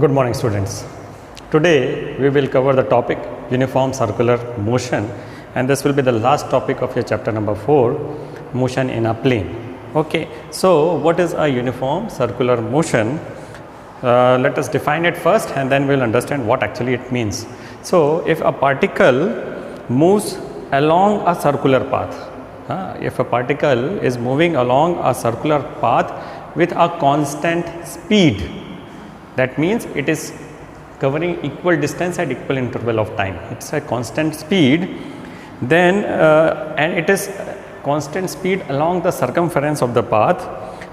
Good morning, students. Today we will cover the topic uniform circular motion, and this will be the last topic of your chapter number 4, motion in a plane. Okay, so what is a uniform circular motion? Let us define it first and then we will understand what actually it means. So if a particle moves along a circular path, if a particle is moving along a circular path with a constant speed, that means it is covering equal distance at equal interval of time. It's a constant speed, then and it is constant speed along the circumference of the path,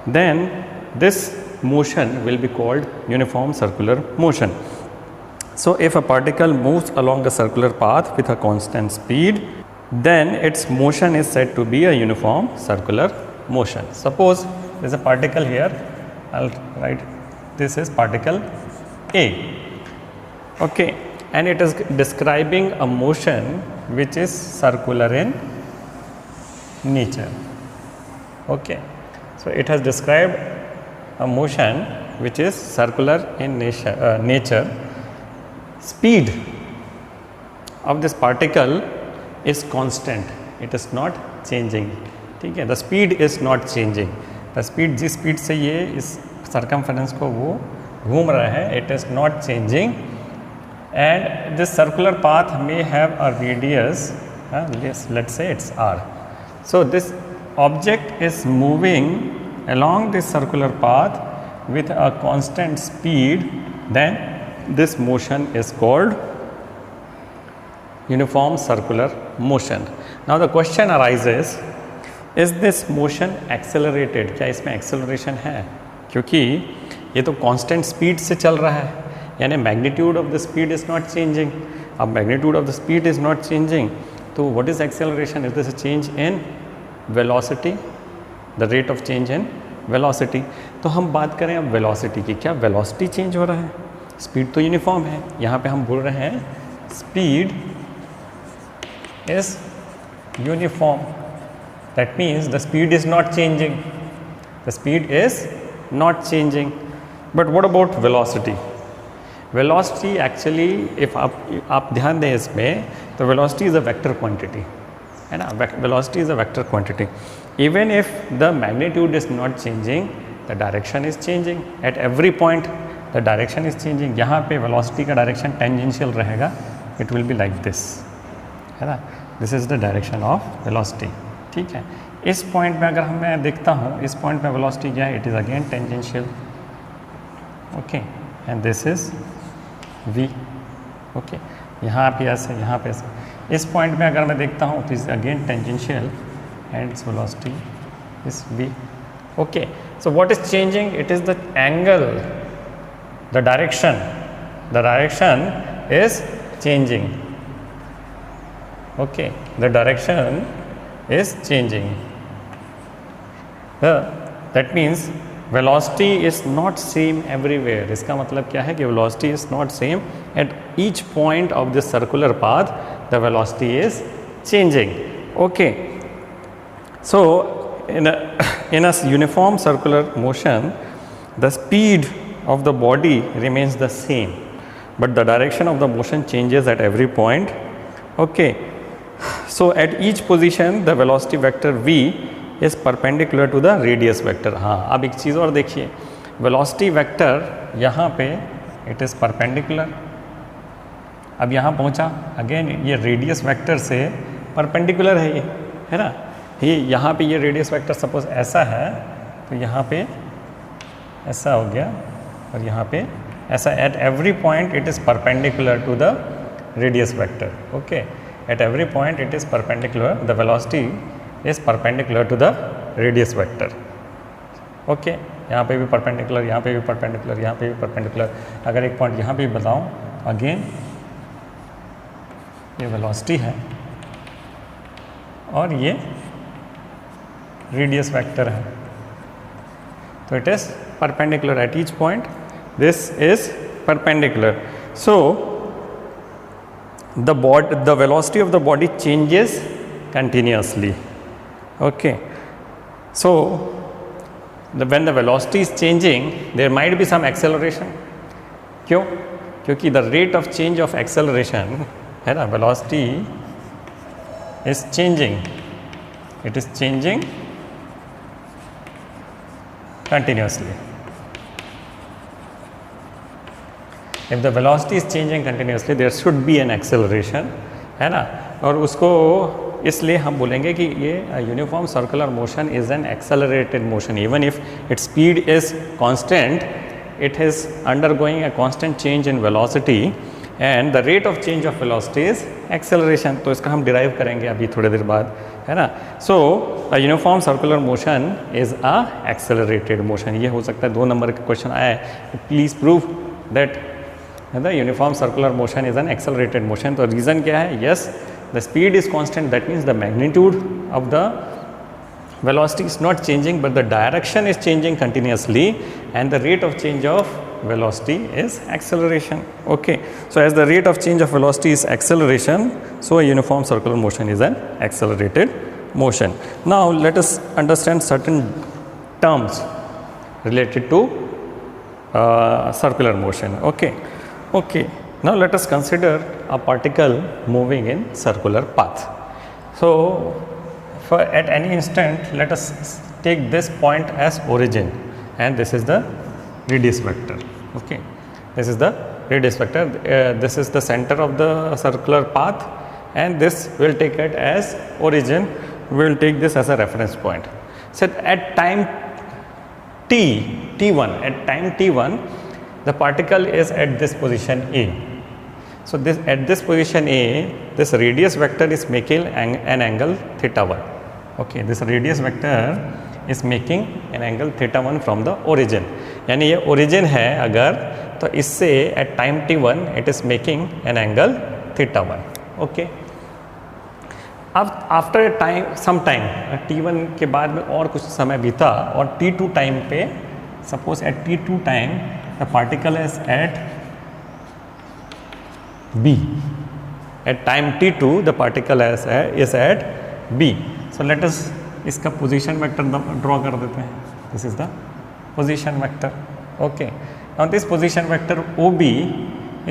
then this motion will be called uniform circular motion. So if a particle moves along a circular path with a constant speed, then its motion is said to be a uniform circular motion. Suppose there is a particle here, I'll write this is particle A, okay, and it is describing a motion which is circular in nature. Okay, so it has described a motion which is circular in nature. Speed of this particle is constant, it is not changing. ठीक है, the speed is not changing. The speed, जिस speed से ये इस circumference को वो घूम रहा है, it is not changing, and this circular path may have a radius, let's say it's r. So this object is moving along this circular path with a constant speed, then this motion is called uniform circular motion. Now the question arises, is this motion accelerated? क्या इसमें acceleration है? क्योंकि ये तो constant speed से चल रहा है, यानी magnitude of the speed is not changing. अब magnitude of the speed is not changing, तो what is acceleration? Is this a change in velocity? The rate of change in velocity. तो हम बात करें अब velocity की, क्या velocity change हो रहा है? Speed तो uniform है, यहाँ पे हम बोल रहे हैं speed is uniform. That means the speed is not changing. The speed is not changing. But what about velocity? Velocity actually, if आप ध्यान दें इसमें, तो velocity is a vector quantity, है ना? Velocity is a vector quantity. Even if the magnitude is not changing, the direction is changing. At every point, the direction is changing. यहाँ पे velocity का direction tangential रहेगा. It will be like this, है ना? This is the direction of velocity. ठीक है, इस point में अगर मैं देखता हूँ, इस पॉइंट में वेलोसिटी क्या है? It is again tangential. Okay, and this is v. Okay, यहाँ पे ऐसे, यहाँ पे ऐसे. इस पॉइंट में अगर मैं देखता हूँ, it is again tangential and its velocity is v. Okay, so what is changing? It is the angle, the direction. The direction is changing. Okay, the direction is changing. That means velocity is not same everywhere. इसका मतलब क्या है कि velocity is not same at each point of this circular path. The velocity is changing. Okay, so in a uniform circular motion, the speed of the body remains the same, but the direction of the motion changes at every point. Okay, so at each position the velocity vector v is perpendicular to the radius vector. हाँ, अब एक चीज़ और देखिए, velocity vector यहाँ पे it is perpendicular. अब यहाँ पहुँचा, अगेन ये radius vector से perpendicular है ये, है ना? ये यहाँ पे ये radius vector सपोज ऐसा है, तो यहाँ पे ऐसा हो गया और यहाँ पे ऐसा. at every point it is perpendicular to the radius vector. Okay, at every point it is perpendicular, the velocity is perpendicular to the radius vector. Okay, यहाँ पे भी perpendicular, यहाँ पे भी perpendicular, यहाँ पे भी perpendicular. अगर एक पॉइंट यहाँ पे भी बताऊँ, अगेन ये velocity है और ये radius vector है, तो it is perpendicular at each point. This is perpendicular. So the velocity of the body changes continuously. Okay, so when the velocity is changing, there might be some acceleration. क्यों? क्योंकि the rate of change of acceleration है ना, velocity is changing, it is changing continuously. If the velocity is changing continuously, there should be an acceleration, है ना. और उसको इसलिए हम बोलेंगे कि ये uniform circular motion is an accelerated motion. Even if its speed is constant, it is undergoing a constant change in velocity and the rate of change of velocity is acceleration. तो इसका हम डिराइव करेंगे अभी थोड़ी देर बाद, है ना. So a uniform circular motion is a accelerated motion. ये हो सकता है 2 नंबर का क्वेश्चन आया है, please prove that the uniform circular motion is an accelerated motion. तो रीज़न क्या है? Yes, the speed is constant, that means the magnitude of the velocity is not changing, but the direction is changing continuously, and the rate of change of velocity is acceleration. Okay, so as the rate of change of velocity is acceleration, so a uniform circular motion is an accelerated motion. Now let us understand certain terms related to circular motion. Okay, now let us consider a particle moving in circular path. So for at any instant, let us take this point as origin, and this is the radius vector. Okay, this is the radius vector. This is the center of the circular path, and this will take it as origin. We will take this as a reference point. So at time t1, at time t1, the particle is at this position A. So this at this position A, this radius vector is making an angle theta 1. Okay, this radius vector is making an angle theta 1 from the origin. यानी ये origin है अगर, तो इससे at time t1 it is making an angle theta 1. Okay. अब after a time, some time, t1 के बाद में और कुछ समय बीता और t2 टाइम पे, suppose at t2 time the particle is at B. At time t2 the particle is at B. So let us इसका पोजीशन वेक्टर ड्रॉ कर देते हैं. This is the position vector. Okay, now this position vector OB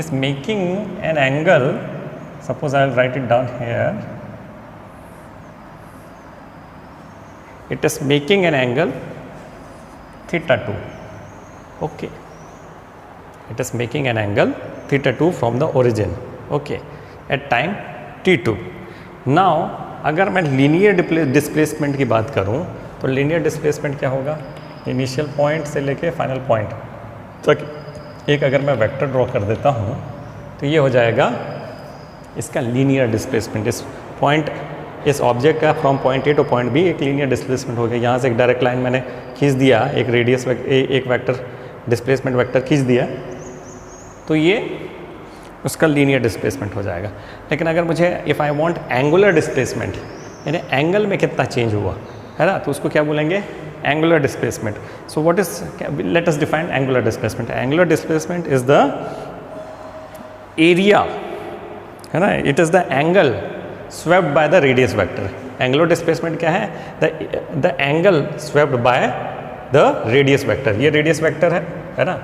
is making an angle. Suppose I will write it down here. It is making an angle theta 2. Okay, it is making an angle theta 2 from the origin. Okay, at time t2. Now अगर मैं linear displacement की बात करूं, तो linear displacement क्या होगा? Initial point से लेके फाइनल पॉइंट तक एक अगर मैं वेक्टर ड्रॉ कर देता हूं, तो ये हो जाएगा इसका लीनियर डिस्प्लेसमेंट. इस पॉइंट, इस ऑब्जेक्ट का from point A to point B एक लीनियर डिस्प्लेसमेंट हो गया. यहाँ से एक डायरेक्ट लाइन मैंने खींच दिया, एक रेडियस एक वेक्टर डिस्प्लेसमेंट वेक्टर खींच दिया, तो ये उसका लीनियर डिस्प्लेसमेंट हो जाएगा. लेकिन अगर मुझे if I want angular displacement, यानी एंगल में कितना चेंज हुआ, है ना, तो उसको क्या बोलेंगे? Angular displacement. So what is, let us define angular displacement. Angular displacement is the area, है ना, it is the angle swept by the radius vector. Angular displacement क्या है? The angle swept by the radius vector. ये radius vector है ना,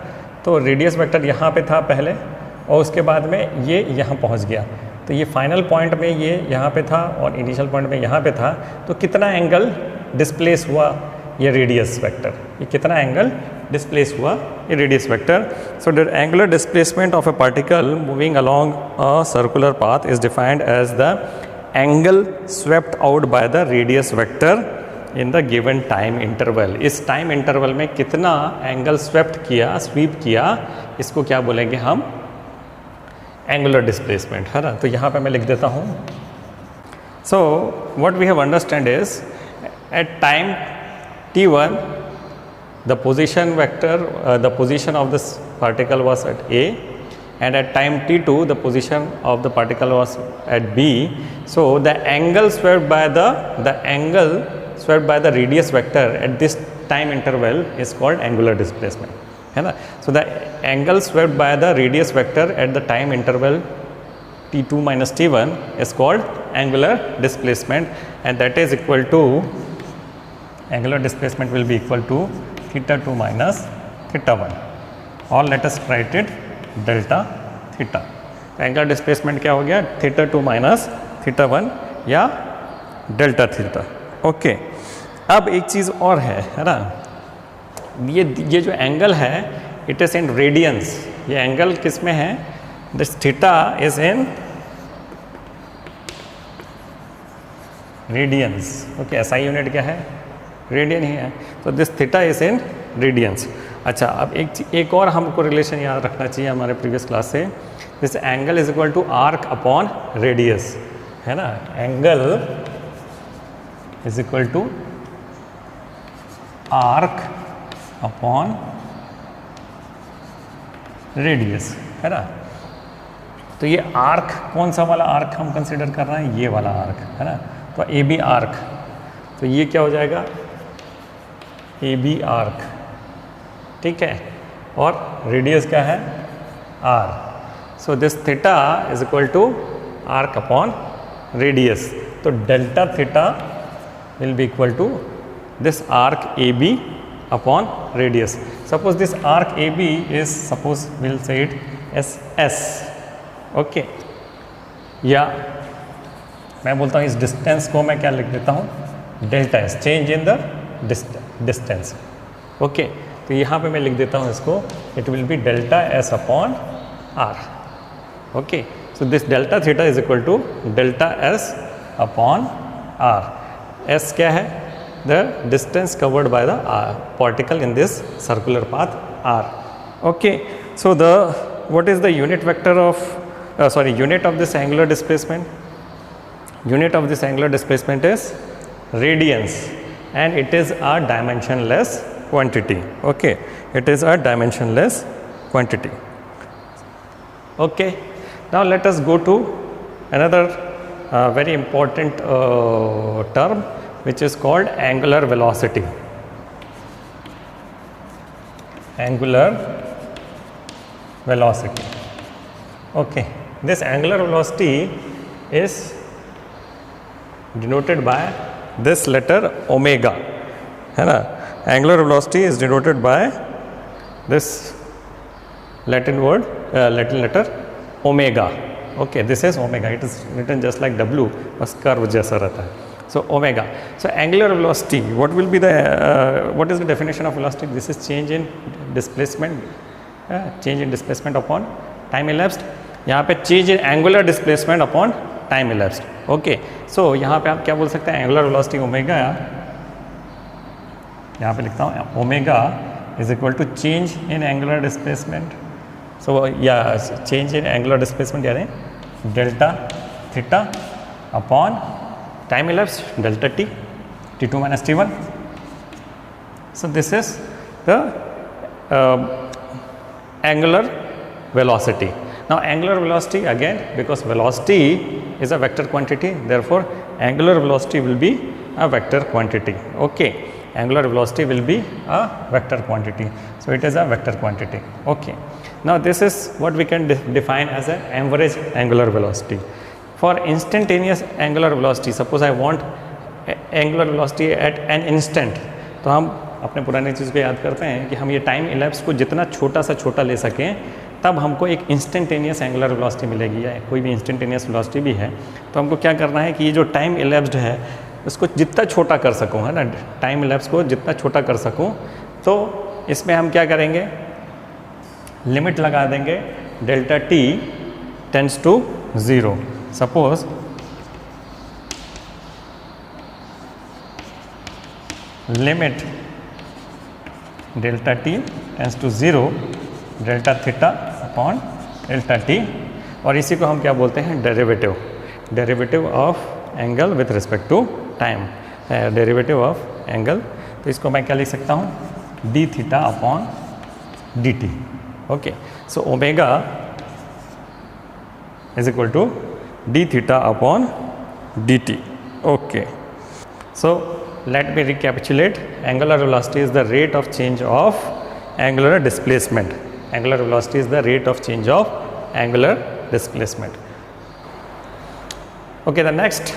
तो radius vector यहाँ पे था पहले, और उसके बाद में ये यहाँ पहुँच गया, तो ये फाइनल पॉइंट में ये यहाँ पे था और इनिशियल पॉइंट में यहाँ पे था, तो कितना एंगल डिस्प्लेस हुआ ये रेडियस वेक्टर, ये कितना एंगल डिस्प्लेस हुआ ये radius vector. So the angular displacement of a particle moving along a circular path is defined as the angle swept out by the radius vector in the given time interval. इस time interval में कितना angle swept किया, SVEEP किया, इसको क्या बोलेंगे हम? Angular displacement, है ना. तो यहाँ पे मैं लिख देता हूँ. So what we have understand is at time t1 the position vector, the position of this particle was at A, and at time t2 the position of the particle was at B. So the angle swept by the radius vector at this time interval is called angular displacement, है ना. So the angle swept by the radius vector at the time interval t2 minus t1 is called angular displacement, and that is equal to, angular displacement will be equal to theta 2 minus theta 1, or let us write it delta theta. तो angular displacement क्या हो गया, theta 2 minus theta 1 या delta theta. Okay, अब एक चीज़ और है ना, ये जो एंगल है इट इज़ इन रेडियंस। ये एंगल किस में है, this theta is in radiance. Okay, SI unit क्या है, रेडियन ही है, तो this theta is in radiance. अच्छा, अब एक और हमको रिलेशन याद रखना चाहिए हमारे प्रीवियस क्लास से, this angle is equal to arc upon radius, है ना, angle is equal to arc upon radius, है ना। तो ये आर्क कौन सा वाला आर्क हम कंसिडर कर रहे हैं, ये वाला आर्क, है ना। तो ए बी आर्क, तो ये क्या हो जाएगा, ए बी आर्क, ठीक है, और रेडियस क्या है, R. So this theta is equal to arc upon radius. तो delta theta will be equal to this arc A B upon radius. Suppose this arc AB is, suppose we'll say it as S, okay, या मैं बोलता हूँ इस distance को मैं क्या लिख देता हूँ, delta S, change in the distance. Okay, तो यहाँ पे मैं लिख देता हूँ इसको, it will be delta S upon R. Okay, so this delta theta is equal to delta S upon R. S क्या है, the distance covered by the particle in this circular path r. Okay, so what is the unit vector of unit of this angular displacement? Unit of this angular displacement is radians, and it is a dimensionless quantity. Okay, it is a dimensionless quantity. Okay, now let us go to another very important term, which is called angular velocity. Angular velocity. Okay, this angular velocity is denoted by this letter omega, है ना। Angular velocity is denoted by this Latin letter omega. Okay, this is omega. It is written just like W, बस curve जैसा रहता है। So omega. So angular velocity, what will be the what is the definition of velocity? This is change in displacement, change in displacement upon time elapsed. यहाँ पे change in angular displacement upon time elapsed. Okay. So यहाँ पे आप क्या बोल सकते हैं, angular velocity omega, यहाँ पे लिखता हूँ omega is equal to change in angular displacement. So change in angular displacement यानी delta theta upon time elapsed delta t, t2 minus t1. So this is the angular velocity. Now angular velocity, again, because velocity is a vector quantity, therefore angular velocity will be a vector quantity. Okay, angular velocity will be a vector quantity, so it is a vector quantity. Okay, now this is what we can define as an average angular velocity. For instantaneous angular velocity, suppose I want angular velocity at an instant, तो हम अपने पुराने चीज़ को याद करते हैं कि हम ये टाइम इलेप्स को जितना छोटा सा छोटा ले सकें, तब हमको एक इंस्टेंटेनियस एंगुलर वेलोसिटी मिलेगी, या कोई भी इंस्टेंटेनियस वेलोसिटी भी है। तो हमको क्या करना है कि ये जो टाइम इलेप्स्ड है उसको जितना छोटा कर सकूँ, है ना, टाइम इलेप्स को जितना छोटा कर सकूँ, तो इसमें हम क्या करेंगे, लिमिट लगा देंगे delta T tends to 0। Suppose limit delta t tends to 0 delta theta upon delta t, और इसी को हम क्या बोलते हैं, derivative of angle with respect to time, derivative of angle. तो इसको मैं क्या लिख सकता हूँ, D theta upon D T. Okay, so omega is equal to d theta upon dt. Okay, so let me recapitulate. Angular velocity is the rate of change of angular displacement. Angular velocity is the rate of change of angular displacement. Okay, the next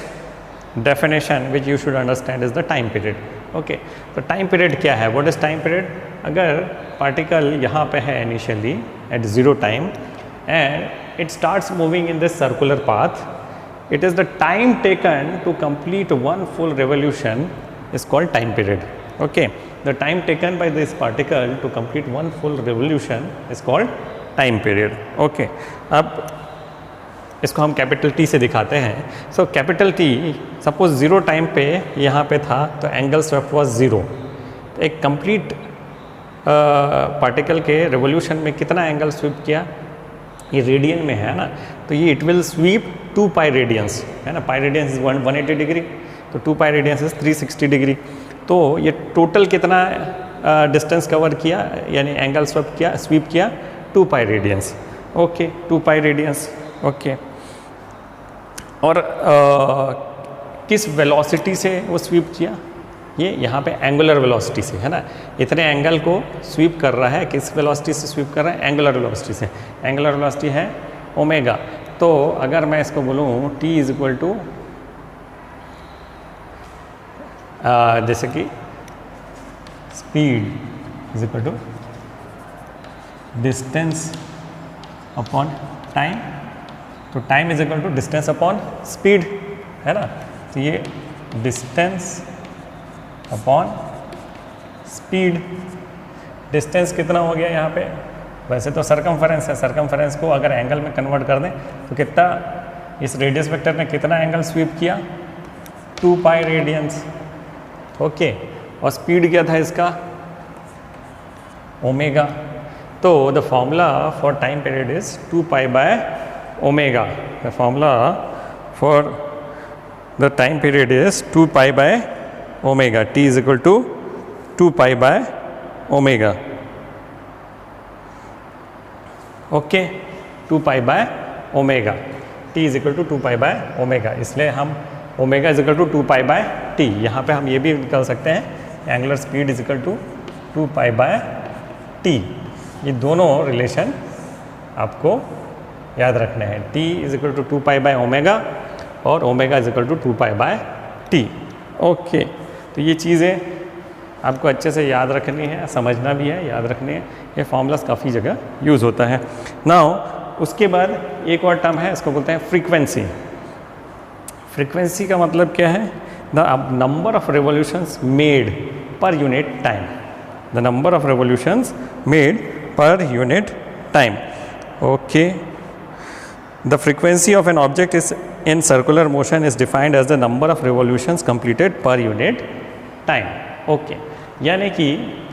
definition which you should understand is the time period. Okay, तो time period क्या है, what is time period? अगर particle यहाँ पे है initially at 0 time and it starts moving in this circular path, it is the time taken to complete one full revolution is called time period. Okay, the time taken by this particle to complete one full revolution is called time period. Okay, अब इसको हम capital T से दिखाते हैं. So capital T suppose 0 time पे यहाँ पे था तो एंगल स्वेप्ट वाज 0. एक कंप्लीट पार्टिकल के रेवोल्यूशन में कितना एंगल स्वीप किया, ये रेडियन में है ना, तो ये it will sweep 2 pi radians है ना. पाई रेडियंस इज 180 डिग्री, तो 2 पाई रेडियंस इज 360 डिग्री. तो ये टोटल कितना डिस्टेंस कवर किया, यानी एंगल स्वीप किया 2 pi radiance. Okay, 2 pi radiance. Okay, और किस वेलोसिटी से वो स्वीप किया, ये यहाँ पे एंगुलर वेलोसिटी से है ना. इतने एंगल को स्वीप कर रहा है, किस वेलोसिटी से स्वीप कर रहा है, एंगुलर वेलोसिटी से. एंगुलर वेलोसिटी है ओमेगा. तो अगर मैं इसको बोलूँ t इज इक्वल टू जैसे कि speed is equal to distance upon time, तो time is equal to distance upon speed है ना. तो ये डिस्टेंस अपॉन स्पीड, डिस्टेंस कितना हो गया यहाँ पे, वैसे तो सरकमफेरेंस है, सरकमफेरेंस को अगर एंगल में कन्वर्ट कर दें तो कितना, इस रेडियस वेक्टर ने कितना एंगल स्वीप किया, 2 पाई रेडियंस. ओके, और स्पीड क्या था इसका, ओमेगा. तो the formula for time period is 2 pi by omega. The formula for the time period is 2 pi by omega. t is equal to 2 pi by omega. Okay, 2 pi by omega. t is equal to 2 pi by omega. इसलिए हम omega is equal to 2 pi by t. यहाँ पे हम ये भी निकाल सकते हैं angular speed is equal to 2 pi by t. ये दोनों रिलेशन आपको याद रखने हैं. t is equal to 2 pi by omega और omega is equal to 2 pi by t. Okay, तो ये चीज़ें आपको अच्छे से याद रखनी है, समझना भी है, याद रखनी है. ये फॉर्मूलास काफ़ी जगह यूज़ होता है. नाउ उसके बाद एक और टर्म है, इसको बोलते हैं फ्रीक्वेंसी. फ्रीक्वेंसी का मतलब क्या है, the number of revolutions made per unit time. The number of revolutions made per unit time. Okay, the frequency of an object is in circular motion is defined as the number of revolutions completed per unit time. Okay, यानी कि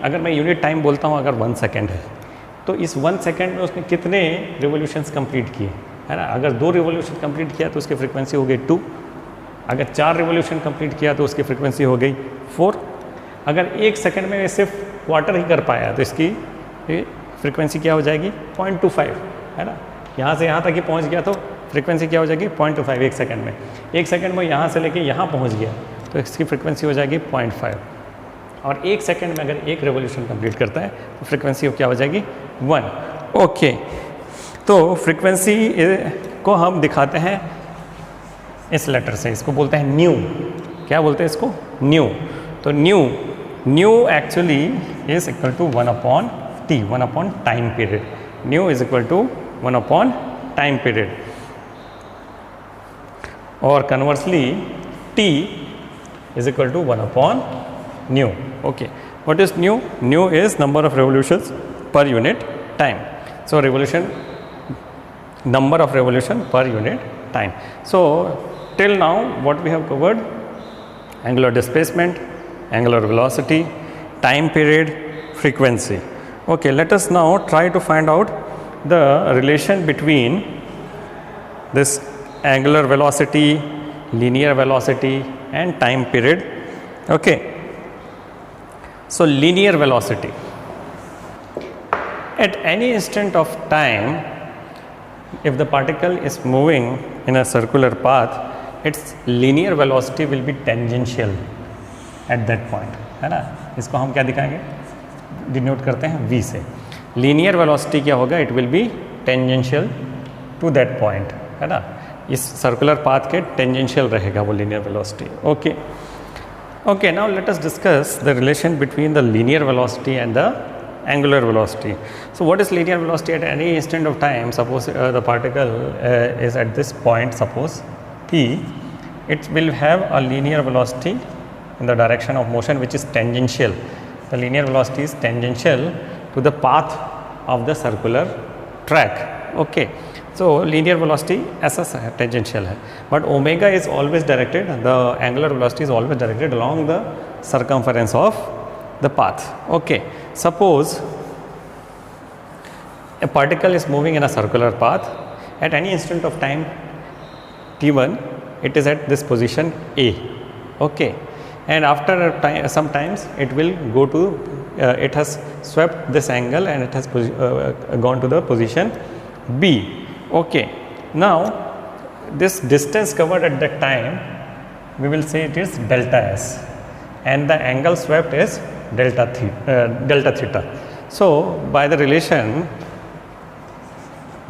अगर मैं unit time बोलता हूँ, अगर 1 second है तो इस 1 सेकेंड में उसने कितने रिवोल्यूशंस कंप्लीट किए है ना. अगर 2 रिवोल्यूशन कंप्लीट किया तो उसकी फ्रीक्वेंसी हो गई 2. अगर 4 रिवोल्यूशन कंप्लीट किया तो उसकी फ्रीक्वेंसी हो गई 4. अगर 1 सेकेंड में सिर्फ क्वार्टर ही कर पाया तो इसकी फ्रीक्वेंसी क्या हो जाएगी, 0.25 है ना. यहाँ से यहाँ तक ही पहुँच गया तो फ्रीक्वेंसी क्या हो जाएगी, 0.25 1 सेकेंड में. 1 सेकेंड में यहाँ से लेके यहाँ पहुँच गया तो इसकी फ्रीक्वेंसी हो जाएगी 0.5. और 1 सेकेंड में अगर 1 रेवोल्यूशन कंप्लीट करता है तो फ्रीक्वेंसी क्या हो जाएगी, 1. ओके, तो फ्रीक्वेंसी को हम दिखाते हैं इस लेटर से, इसको बोलते हैं न्यू. क्या बोलते हैं इसको, न्यू. तो nu actually is equal to 1/t, 1 time period. Nu is equal to 1 time period. और conversely t is equal to 1 nu. Okay, what is nu? Nu is number of revolutions per unit time. So revolution, number of revolution per unit time. So till now what we have covered, angular displacement, angular velocity, time period, frequency. Okay, let us now try to find out the relation between this angular velocity, linear velocity and time period. Okay, so linear velocity, at any instant of time, if the particle is moving in a circular path, its linear velocity will be tangential at that point, है ना. इसको हम क्या दिखाएंगे, denote करते हैं v से. Linear velocity क्या होगा, it will be tangential to that point, है ना. इस सर्कुलर पाथ के टेंजेंशियल रहेगा वो linear velocity. Okay, now let us discuss the relation between the linear velocity and the angular velocity. So what is linear velocity at any instant of time? Suppose the particle is at this point, suppose P, it will have a linear velocity in the direction of motion which is tangential. The linear velocity is tangential to the path of the circular track. Okay. So linear velocity ऐसा tangential है, but omega is always directed, the angular velocity is always directed along the circumference of the path. Okay. Suppose a particle is moving in a circular path at any instant of time t1, it is at this position A. Okay. And after a time, sometimes it will go to, it has swept this angle and it has gone to the position B. Okay. Now this distance covered at that time, we will say it is delta S, and the angle swept is delta theta. So by the relation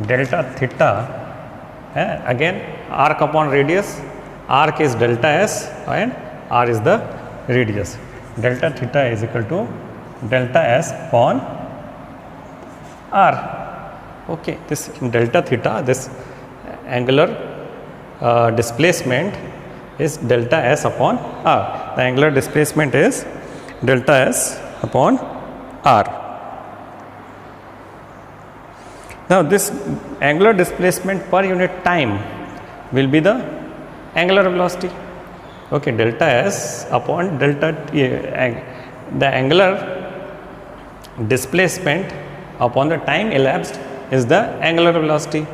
delta theta, again arc upon radius, arc is delta S and r is the radius. Delta theta is equal to delta S upon r. Okay, this delta theta, this angular displacement is delta S upon r. The angular displacement is delta S upon r. Now this angular displacement per unit time will be the angular velocity. Okay, delta S upon delta T, the angular displacement upon the time elapsed is the angular velocity.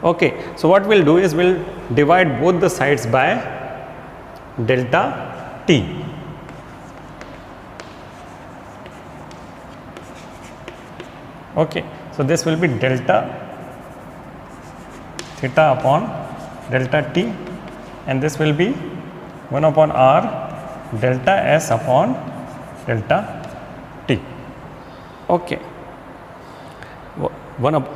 Okay, so what we'll do is we'll divide both the sides by delta T. Okay, so this will be delta theta upon delta T, and this will be 1 upon r delta S upon delta T. Okay.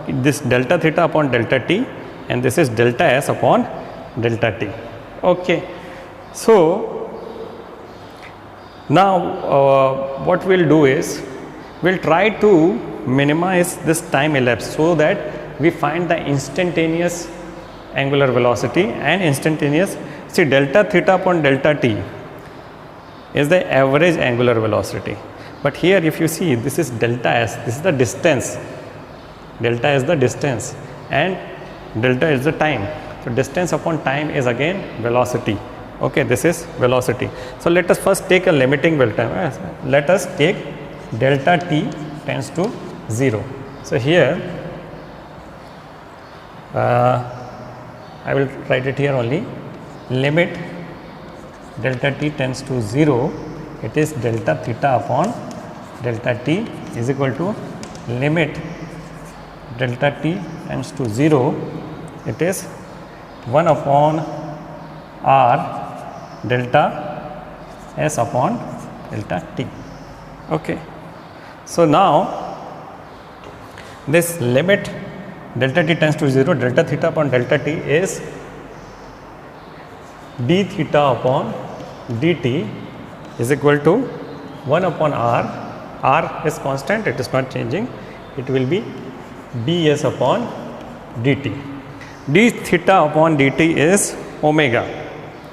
This delta theta upon delta T, and this is delta S upon delta T. Okay. So now what we'll do is we'll try to minimize this time elapsed so that we find the instantaneous angular velocity and instantaneous. See, delta theta upon delta T is the average angular velocity, but here if you see, this is delta S, this is the distance. Delta is the distance and delta is the time. So distance upon time is again velocity. Okay, this is velocity. So let us first take a limiting delta. Let us take delta T tends to 0. So here I will write it here only. Limit delta T tends to 0, it is delta theta upon delta T is equal to limit delta T tends to 0, it is 1 upon r delta S upon delta T. Okay. So now this limit delta T tends to 0, delta theta upon delta T is d theta upon dt is equal to 1 upon r. R is constant, it is not changing, it will be ds upon dt. d theta upon dt is omega.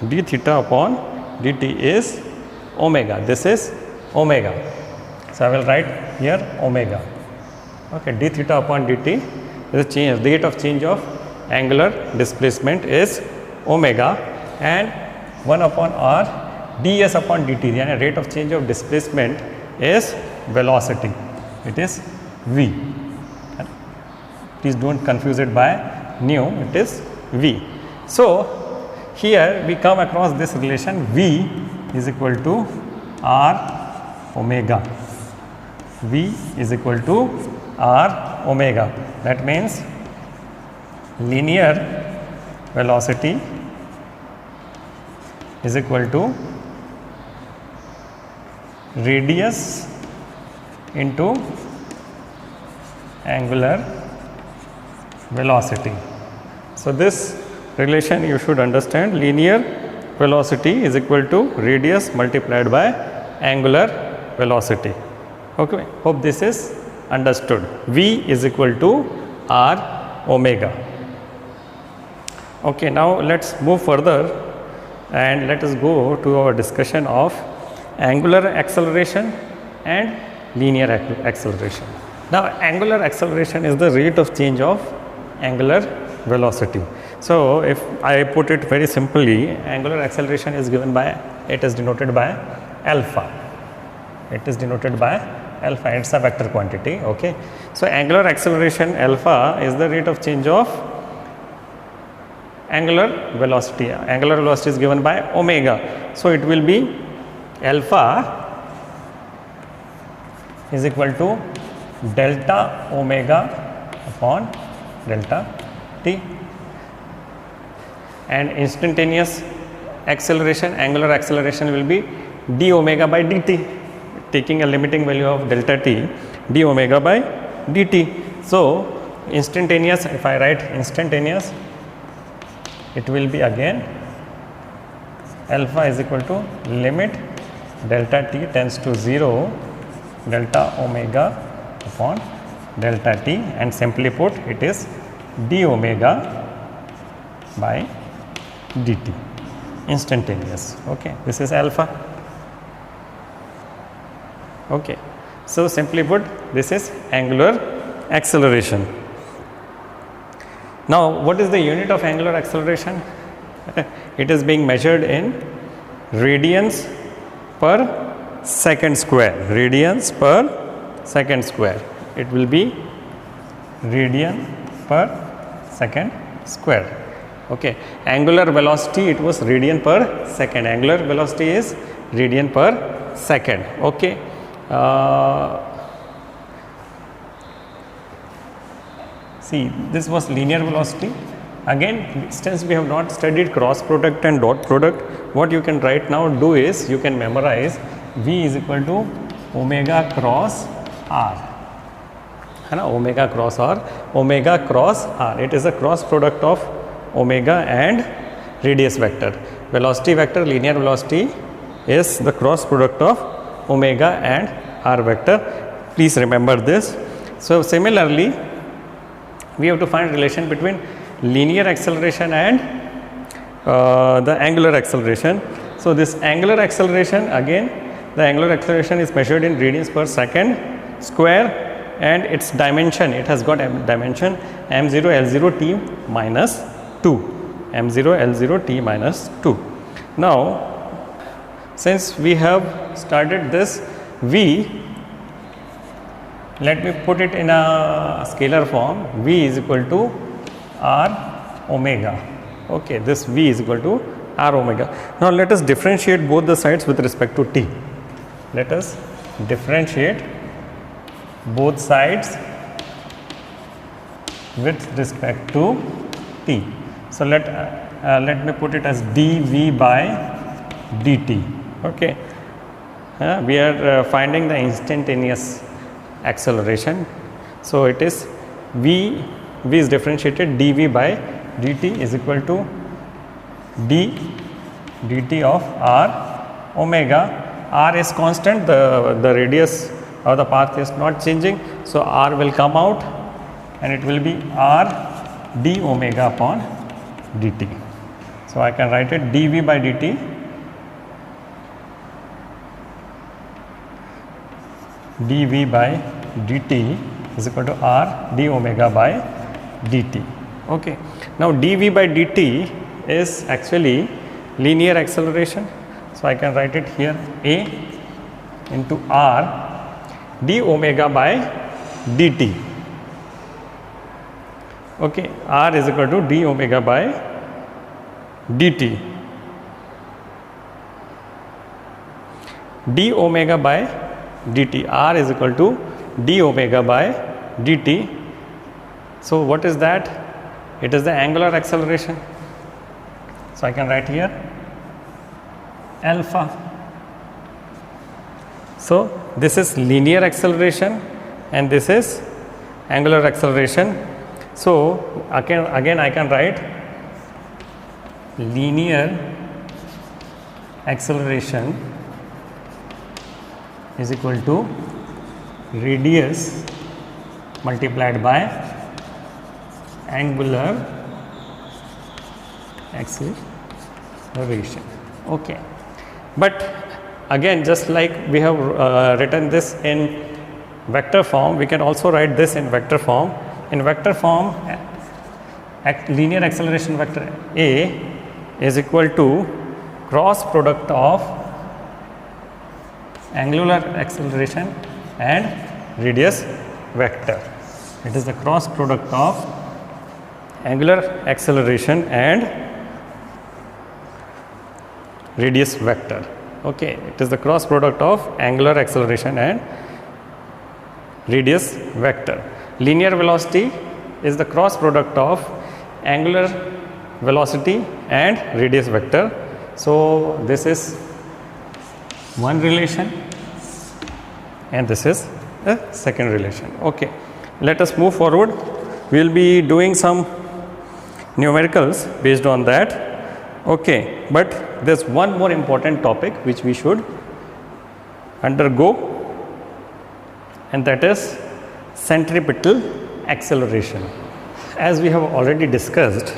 d theta upon dt is omega. This is omega. So I will write here omega. Okay, d theta upon dt is a change, rate of change of angular displacement is omega, and 1 upon r ds upon dt, and rate of change of displacement is velocity, it is v. Please do not confuse it by nu, it is v. So here we come across this relation v is equal to r omega. V is equal to r omega. That means linear velocity is equal to radius into angular velocity. So this relation you should understand, linear velocity is equal to radius multiplied by angular velocity. Okay, hope this is understood. V is equal to r omega. Okay, now let's move further and let us go to our discussion of angular acceleration and linear acceleration. Now, angular acceleration is the rate of change of angular velocity. So, if I put it very simply, angular acceleration is given by, it is denoted by alpha. It is denoted by alpha, it's a vector quantity. Okay. So, angular acceleration alpha is the rate of change of angular velocity. Angular velocity is given by omega. So, it will be alpha is equal to delta omega upon delta t, and instantaneous acceleration, angular acceleration will be d omega by dt, taking a limiting value of delta t, d omega by dt. So, instantaneous, if I write instantaneous, it will be again alpha is equal to limit delta t tends to 0 delta omega upon delta t, and simply put it is d omega by dt, instantaneous. Okay, this is alpha. Okay, so simply put this is angular acceleration. Now, what is the unit of angular acceleration? It is being measured in radians per second square, radians per second square. It will be radian per second square. Okay, angular velocity, it was radian per second, angular velocity is radian per second. Okay. See, this was linear velocity. Again, since we have not studied cross product and dot product, what you can right now do is you can memorize V is equal to omega cross r. Omega cross r, omega cross r. It is a cross product of omega and radius vector. Velocity vector, linear velocity is the cross product of omega and r vector. Please remember this. So, similarly, we have to find relation between linear acceleration and the angular acceleration. So, this angular acceleration, again the angular acceleration is measured in radians per second square, and its dimension, it has got a dimension m0 l0 t minus 2, m0 l0 t minus 2. Now, since we have started this V, let me put it in a scalar form. V is equal to r omega. Okay, this V is equal to r omega. Now, let us differentiate both the sides with respect to t. Let us differentiate both sides with respect to t. So, let me put it as dv by dt. Okay, we are finding the instantaneous acceleration. So, it is v is differentiated dv by dt is equal to dt of r omega. R is constant, the radius or the path is not changing. So, r will come out and it will be r d omega upon dt. So, I can write it dv by dt dv by dt is equal to r d omega by dt. Okay. Now, dv by dt is actually linear acceleration. So, I can write it here a into r d omega by dt. Okay, r is equal to d omega by dt. d omega by dt, r is equal to d omega by dt. So, what is that? It is the angular acceleration. So, I can write here alpha. So, this is linear acceleration and this is angular acceleration. So, again I can write linear acceleration is equal to radius multiplied by angular acceleration. Okay, but again, just like we have written this in vector form, we can also write this in vector form. In vector form, linear acceleration vector A is equal to cross product of angular acceleration and radius vector. It is the cross product of angular acceleration and radius vector. Okay, it is the cross product of angular acceleration and radius vector. Linear velocity is the cross product of angular velocity and radius vector. So this is one relation and this is a second relation. Okay, let us move forward. We will be doing some numericals based on that. Okay, but there's one more important topic which we should undergo, and that is centripetal acceleration. As we have already discussed,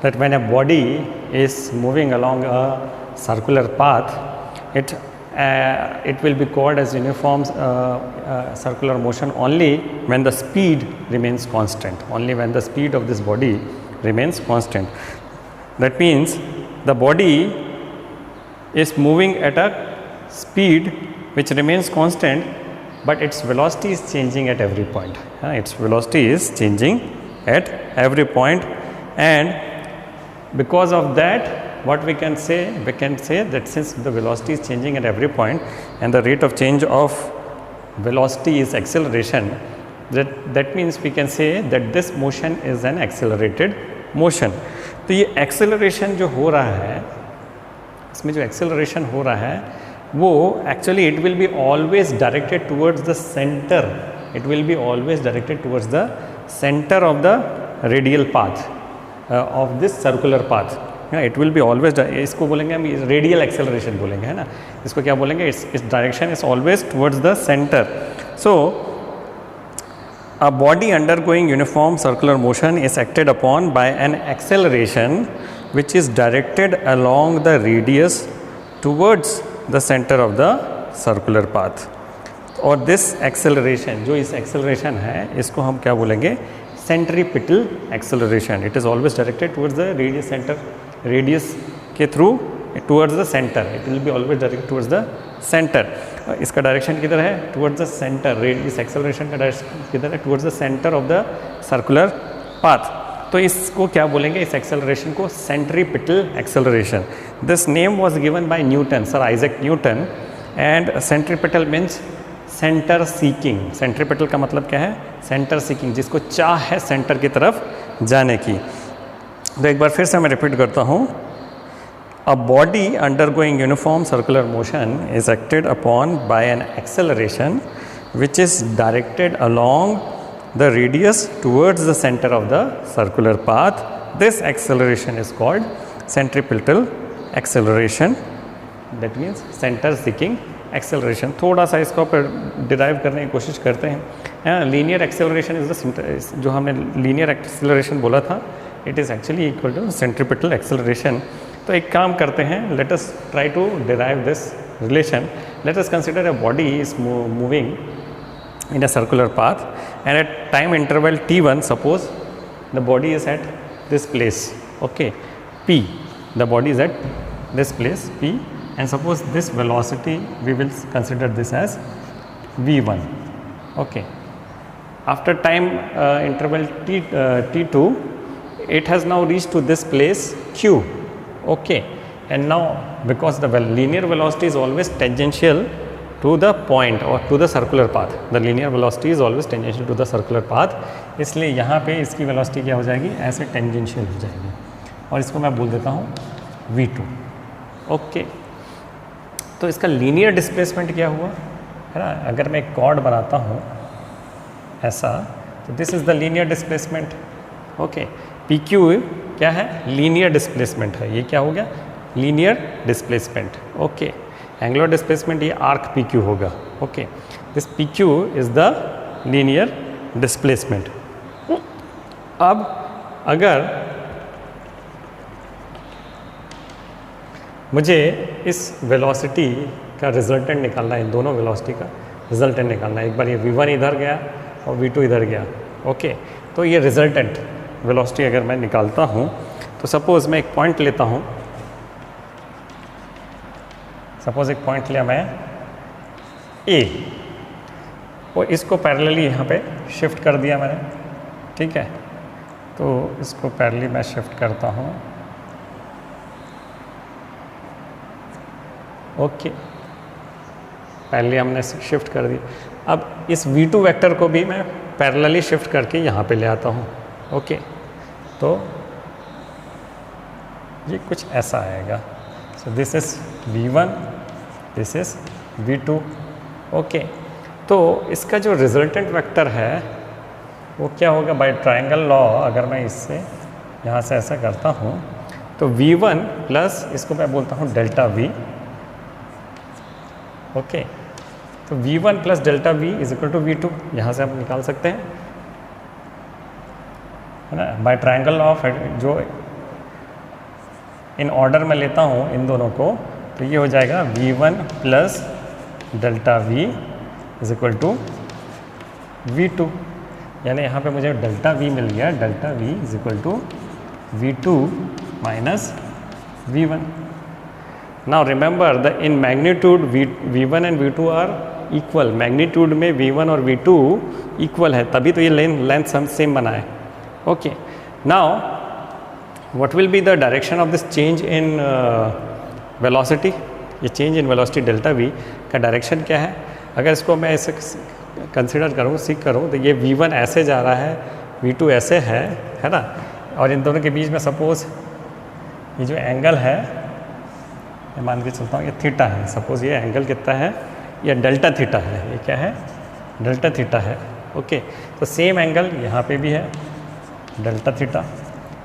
that when a body is moving along a circular path, it will be called as uniform circular motion only when the speed remains constant, only when the speed of this body remains constant. That means the body is moving at a speed which remains constant, but its velocity is changing at every point. Its velocity is changing at every point, and because of that, what we can say that since the velocity is changing at every point and the rate of change of velocity is acceleration, that means we can say that this motion is an accelerated motion. तो ये acceleration जो हो रहा है, इसमें जो acceleration हो रहा है वो actually it will be always directed towards the center. It will be always directed towards the center of the radial path of this circular path. It will be always, इसको बोलेंगे हम radial acceleration बोलेंगे, है ना. इसको क्या बोलेंगे? its direction is always towards the center. So a body undergoing uniform circular motion is acted upon by an acceleration which is directed along the radius towards the center of the circular path. और this acceleration, जो इस acceleration है, इसको हम क्या बोलेंगे? Centripetal acceleration. It is always directed towards the radius center, radius के through towards the center. It will be always directed towards the center. इसका डायरेक्शन किधर है? Towards the centre. इस एक्सेलरेशन का डायरेक्शन किधर है? Towards the centre of the circular path. तो इसको क्या बोलेंगे? इस एक्सेलरेशन को centripetal acceleration. This name was given by Newton, sir Isaac Newton. And centripetal means centre seeking. Centripetal का मतलब क्या है? सेंटर सीकिंग, जिसको चाह है सेंटर की तरफ जाने की. तो एक बार फिर से मैं रिपीट करता हूँ. A body undergoing uniform circular motion is acted upon by an acceleration which is directed along the radius towards the center of the circular path. This acceleration is called centripetal acceleration. That means center seeking acceleration. थोड़ा सा इसको derive करने की कोशिश करते हैं. Linear acceleration is the, जो हमने लीनियर एक्सेलरेशन बोला था, it is actually equal to centripetal acceleration. तो एक काम करते हैं, let us try to derive this relation. Let us consider a body is moving in a circular path, and at time interval t1, suppose the body is at this place, okay, p, the body is at this place p, and suppose this velocity we will consider this as v1, okay. After time interval t2, it has now reached to this place q, okay, and now because the linear velocity is always tangential to the point or to the circular path, the linear velocity is always tangential to the circular path, इसलिए यहाँ पे इसकी velocity क्या हो जाएगी? ऐसे tangential हो जाएगी, और इसको मैं बोल देता हूँ v2, ओके. तो इसका linear displacement क्या हुआ है ना? अगर मैं एक chord बनाता हूँ ऐसा, तो this is the linear displacement, okay. pq क्या है? linear displacement है. ये क्या हो गया? linear displacement, okay. Angular displacement ये आर्क पी क्यू होगा, okay. This P Q is the linear displacement. अब अगर मुझे इस वेलोसिटी का रिजल्टेंट निकालना है, इन दोनों वेलोसिटी का रिजल्टेंट निकालना है, एक बार ये v1 इधर गया और v2 इधर गया, ओके, तो ये रिजल्टेंट वेलोसिटी अगर मैं निकालता हूँ तो सपोज़ मैं एक पॉइंट लेता हूँ, सपोज़ एक पॉइंट लिया मैं A और इसको पैरेलली यहाँ पे शिफ्ट कर दिया मैंने, ठीक है, तो इसको पैरेलली मैं शिफ्ट करता हूँ, ओके, पहले हमने शिफ्ट कर दी। अब इस v2 वेक्टर को भी मैं पैरेलली शिफ्ट करके यहाँ पे ले आता हूँ, ओके, तो ये कुछ ऐसा आएगा। So this is v1, this is v2, okay. तो इसका जो रिजल्टेंट वेक्टर है वो क्या होगा, बाय ट्रायंगल लॉ अगर मैं इससे यहाँ से ऐसा करता हूँ तो v1 प्लस इसको मैं बोलता हूँ डेल्टा v, ओके, तो v1 plus delta v is equal to v2, यहाँ से आप निकाल सकते हैं, है ना, बाय ट्रायंगल लॉ ऑफ, जो इन ऑर्डर में लेता हूँ इन दोनों को, तो ये हो जाएगा v1 plus delta v is equal to v2, यानी यहाँ पे मुझे डेल्टा v मिल गया, delta v is equal to v2 minus v1। Now remember the in magnitude v1 and v2 are equal, magnitude में v1 और v2 इक्वल है, तभी तो ये लेंथ सेम बना है, okay. Now what will be the direction of this change in velocity, ये change in velocity delta v का डायरेक्शन क्या है, अगर इसको मैं ऐसे कंसिडर करूँ, सीख करूँ, तो ये v1 ऐसे जा रहा है, v2 ऐसे है ना, और इन दोनों के बीच में सपोज़ ये जो एंगल है, मैं मान के चलता हूँ ये थीटा है, सपोज़ ये एंगल कितना है, ये डेल्टा थीटा है, ये क्या है, डेल्टा थीटा है, ओके। तो सेम एंगल यहाँ पे भी है, डेल्टा थीटा।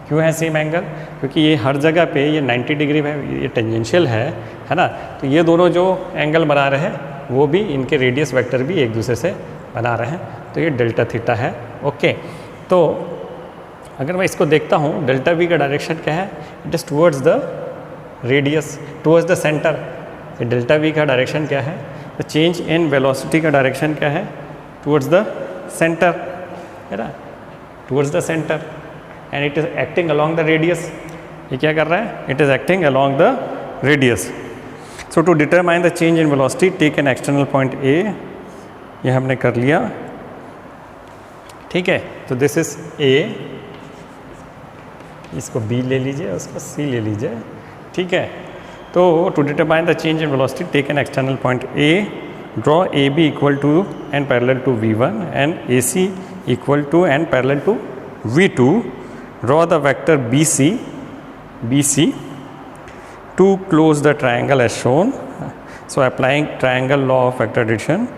क्यों है सेम एंगल, क्योंकि ये हर जगह पे ये 90 डिग्री है, ये टेंजेंशियल है ना, तो ये दोनों जो एंगल बना रहे हैं वो भी इनके रेडियस वेक्टर भी एक दूसरे से बना रहे हैं, तो ये डेल्टा थीटा है, ओके। तो अगर मैं इसको देखता हूँ, डेल्टा v का डायरेक्शन क्या है, it is towards the radius, towards the centre. Delta v का डायरेक्शन क्या है, द चेंज इन वेलोसिटी का डायरेक्शन क्या है, टुवर्ड्स द सेंटर, है ना, towards the centre, and it is acting along the radius. ये क्या कर रहा है, it is acting along the radius. So to determine the change in velocity take an external point A, ये हमने कर लिया, ठीक है। तो दिस इज ए, इसको बी ले लीजिए, उसको सी ले लीजिए, ठीक है। तो to determine the change in velocity take an external point A, draw A B equal to and parallel to v1 and A C equal to and parallel to v2, draw the vector BC to close the triangle as shown. So applying triangle law of vector addition,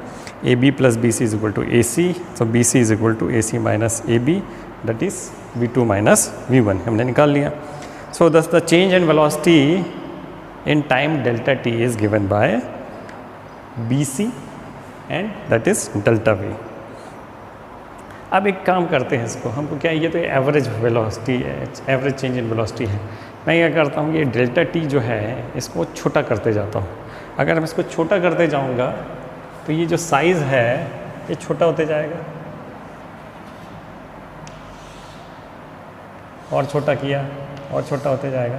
AB plus BC is equal to AC. So BC is equal to AC minus AB, that is V2 minus V1, हमने निकाल लिया। So thus the change in velocity in time delta t is given by BC and that is delta V. अब एक काम करते हैं, इसको हमको क्या, ये तो एवरेज वेलोसिटी है, एवरेज चेंज इन वेलोसिटी है। मैं क्या करता हूँ, ये डेल्टा टी जो है इसको छोटा करते जाता हूँ। अगर मैं इसको छोटा करते जाऊँगा तो ये जो साइज़ है ये छोटा होते जाएगा, और छोटा किया और छोटा होते जाएगा,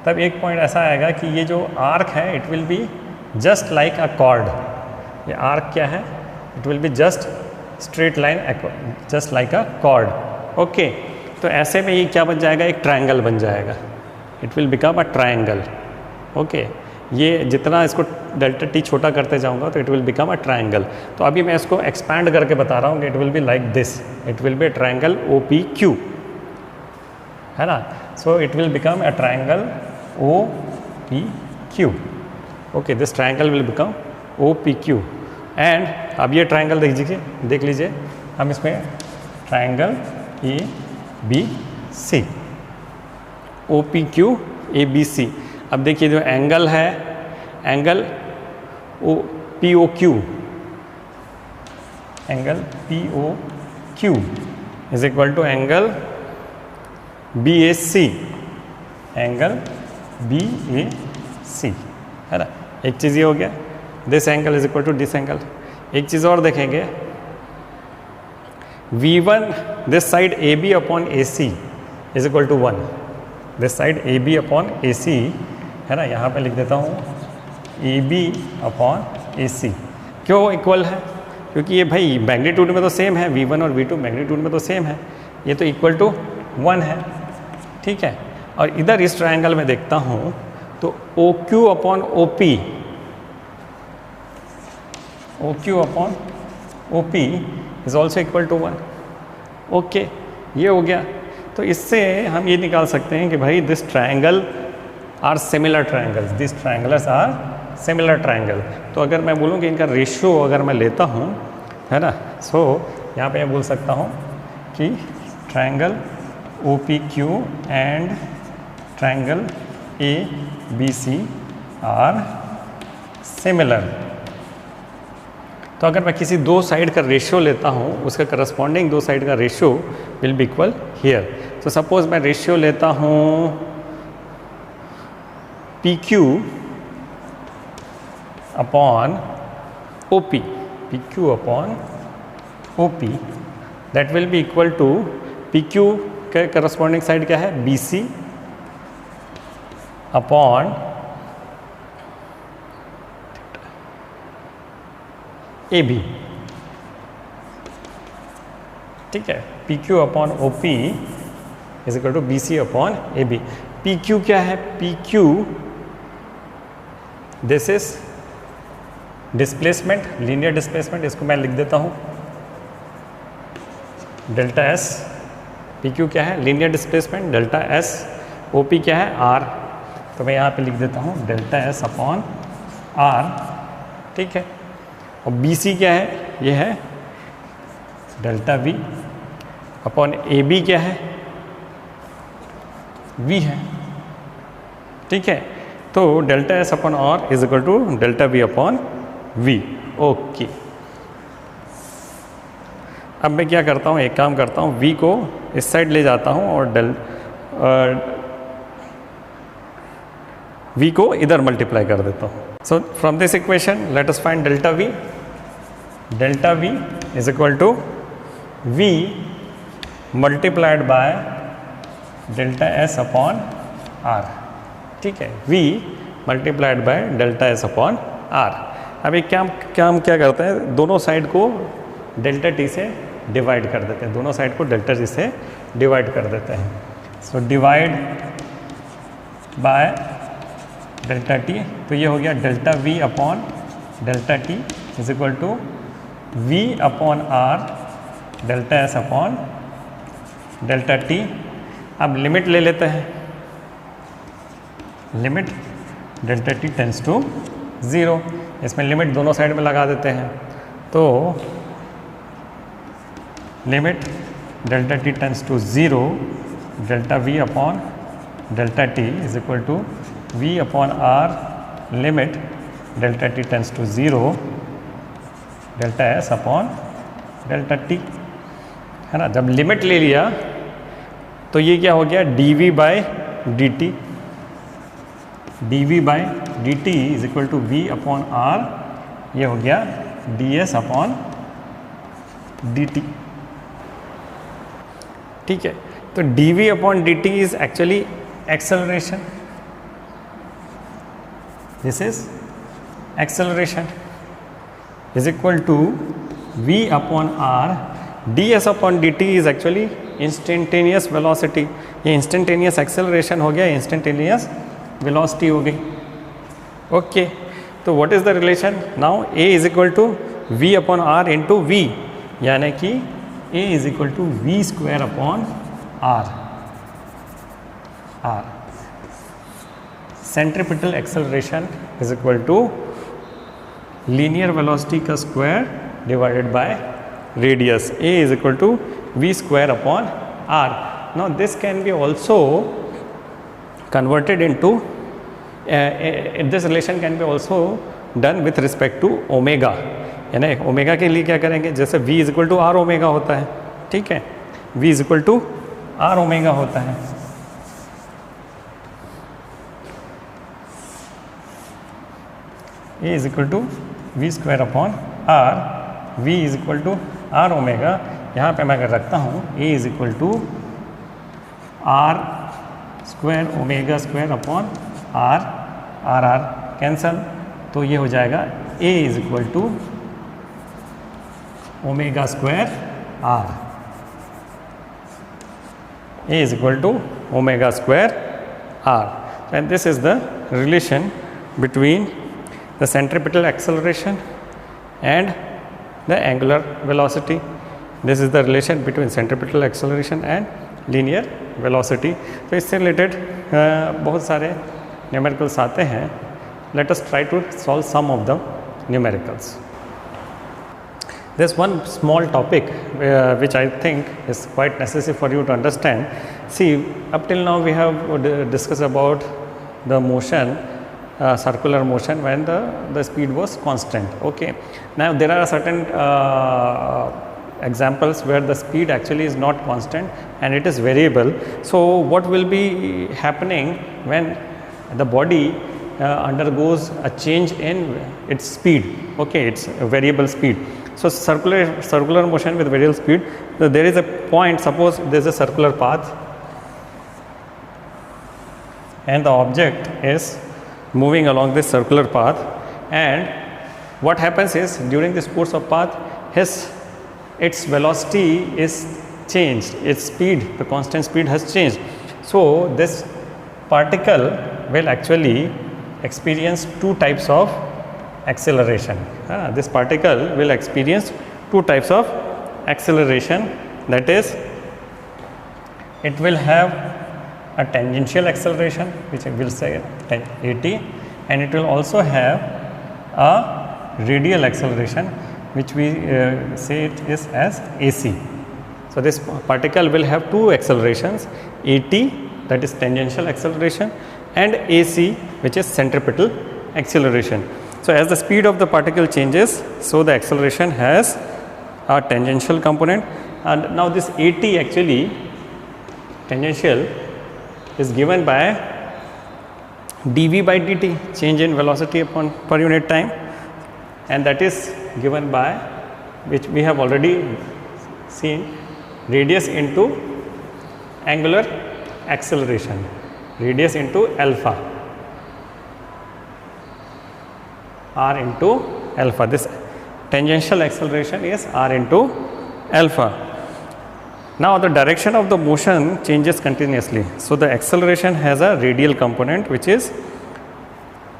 तब एक पॉइंट ऐसा आएगा कि ये जो आर्क है it will be just like a cord. ये आर्क क्या है, it will be just straight line, just like a cord, okay. तो ऐसे में ये क्या बन जाएगा, एक ट्रायंगल बन जाएगा, it will become a triangle, okay. ये जितना इसको डेल्टा टी छोटा करते जाऊंगा तो it will become a triangle. तो अभी मैं इसको एक्सपैंड करके बता रहा हूँ कि it will be like this, it will be a triangle OPQ, है ना। So it will become a triangle OPQ, okay, this triangle will become OPQ। And अब ये ट्रायंगल देख लीजिए, हम इसमें ट्रायंगल ABC, OPQ ABC। अब देखिए जो एंगल है, angle POQ, angle Q is equal to angle B A C, angle B A C, है ना। एक चीज़ ये हो गया, this angle is equal to this angle. एक चीज़ और देखेंगे, V1 this side A B upon A C is equal to 1, this side A B upon A C, है ना। यहाँ पे लिख देता हूँ ए बी अपॉन ए सी। क्यों इक्वल है? क्योंकि ये भाई मैग्नीट्यूड में तो सेम है, V1 और V2 मैग्नीट्यूड में तो सेम है, ये तो इक्वल टू 1 है, ठीक है। और इधर इस ट्रायंगल में देखता हूँ तो O Q upon O P, O Q upon O P is also equal to 1। Okay, ये हो गया। तो इससे हम ये निकाल सकते हैं कि भाई this triangle are similar triangles, this triangles are similar triangle. तो अगर मैं बोलूँ कि इनका रेशियो अगर मैं लेता हूँ, है ना, सो यहाँ पे मैं बोल सकता हूँ कि triangle O P Q and triangle A B C are similar. तो अगर मैं किसी दो साइड का रेशियो लेता हूँ, उसका करस्पॉन्डिंग दो साइड का ratio will be equal here. तो सपोज मैं रेशियो लेता हूँ P Q upon O P, P Q upon O P, that will be equal to P Q के करस्पॉन्डिंग साइड क्या है, B C upon A B, ठीक है। P Q upon O P is equal to B C upon A B. P Q क्या है? P Q this is displacement, linear displacement, इसको मैं लिख देता हूँ डेल्टा एस। पी क्यू क्या है? Linear displacement, delta S. O P क्या है? आर। तो मैं यहाँ पे लिख देता हूँ डेल्टा एस अपॉन आर, ठीक है। और बी सी क्या है? ये है delta V upon A B क्या है? वी है, ठीक है। तो delta S upon R is equal to delta V upon V. Okay, अब मैं क्या करता हूँ, एक काम करता हूँ, वी को इस साइड ले जाता हूँ और वी को इधर मल्टीप्लाई कर देता हूँ। So from this equation let us find delta V. Delta V is equal to V multiplied by delta S upon R, ठीक है। V multiplied by delta S upon R. अब एक क्या करते हैं, दोनों साइड को डेल्टा टी से डिवाइड कर देते हैं, दोनों साइड को डेल्टा टी से डिवाइड कर देते हैं। So divide by delta T, तो ये हो गया delta V upon delta T is equal to V upon R delta S upon delta T. अब लिमिट ले लेते हैं, limit delta T tends to 0। इसमें लिमिट दोनों साइड में लगा देते हैं, तो limit delta T tends to 0 delta V upon delta T is equal to V upon R limit delta T tends to 0 delta S upon delta T, है ना। जब लिमिट ले लिया तो ये क्या हो गया, D V by D T, D V by D T is equal to V upon R, ये हो गया D S upon D T, ठीक है। तो D V upon D T is actually acceleration, this is acceleration is equal to v upon r, ds upon dt is actually instantaneous velocity। ये instantaneous acceleration हो गया, instantaneous velocity हो गई। Okay, तो what is the relation now? a is equal to v upon r into v, यानी कि a is equal to v square upon r। Centripetal acceleration is equal to linear velocity का square divided by radius, a is equal to V square upon R. Now this can be also converted into, this relation can be also done with respect to omega, यानी omega के लिए क्या करेंगे, जैसे v is equal to R omega होता है, ठीक है। v is equal to R omega होता है, a is equal to V square upon R, v is equal to R omega. यहाँ पे मैं अगर रखता हूँ a is equal to R square omega square upon R, R R cancel, तो ये हो जाएगा a is equal to omega square R, a is equal to omega square r, and this is the relation between the centripetal acceleration and the angular velocity. This is the relation between centripetal acceleration and linear velocity. तो इससे related बहुत सारे numericals आते हैं. Let us try to solve some of the numericals. There's one small topic which I think is quite necessary for you to understand. See, up till now we have discussed about the motion, circular motion when the speed was constant. Okay. Now there are certain examples where the speed actually is not constant and it is variable. So what will be happening when the body undergoes a change in its speed? Okay, it's a variable speed. So circular motion with variable speed, so there is a point, suppose there is a circular path and the object is moving along this circular path, and what happens is during this course of path its velocity is changed, its speed, the constant speed has changed. So this particle will actually experience two types of acceleration. This particle will experience two types of acceleration, that is, it will have a tangential acceleration which I will say at, and it will also have a radial acceleration which we say it is as AC. So this particle will have two accelerations, AT, that is tangential acceleration, and AC, which is centripetal acceleration. So as the speed of the particle changes, so the acceleration has a tangential component, and now this AT actually tangential is given by dv by dt, change in velocity upon per unit time, and that is given by, which we have already seen, radius into angular acceleration, radius into alpha, r into alpha. This tangential acceleration is r into alpha. Now the direction of the motion changes continuously. So the acceleration has a radial component which is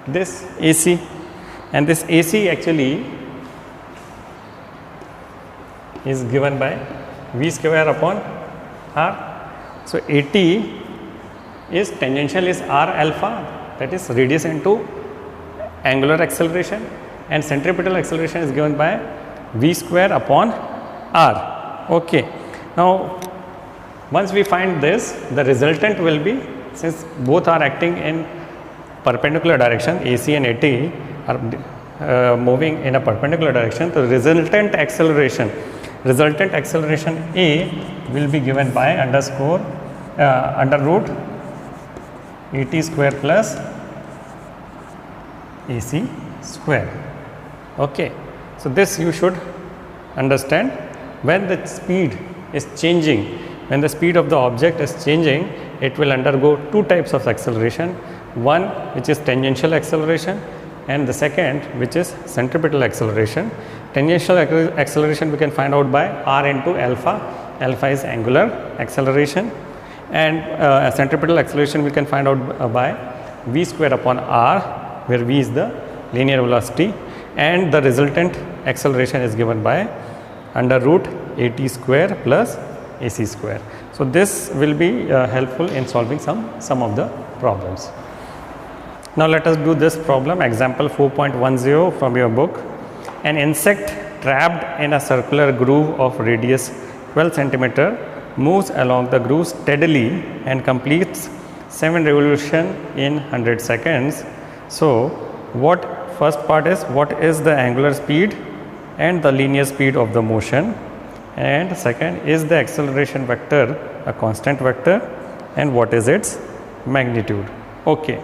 this AC, and this AC actually is given by v square upon r. So AT is tangential is r alpha, that is radius into angular acceleration, and centripetal acceleration is given by v square upon r. Okay. Now once we find this, the resultant will be, since both are acting in perpendicular direction, AC and AT are moving in a perpendicular direction, the resultant acceleration A will be given by under root AT square plus AC square. Okay. So this you should understand. When the speed is changing, when the speed of the object is changing, it will undergo two types of acceleration, one which is tangential acceleration and the second which is centripetal acceleration. Tangential acceleration we can find out by r into alpha, alpha is angular acceleration, and centripetal acceleration we can find out by v square upon r, where v is the linear velocity, and the resultant acceleration is given by under root AT square plus AC square. So this will be helpful in solving some of the problems. Now let us do this problem, example 4.10 from your book. An insect trapped in a circular groove of radius 12 centimeter moves along the groove steadily and completes 7 revolutions in 100 seconds. So first part is what is the angular speed and the linear speed of the motion, and second, is the acceleration vector a constant vector and what is its magnitude. Okay.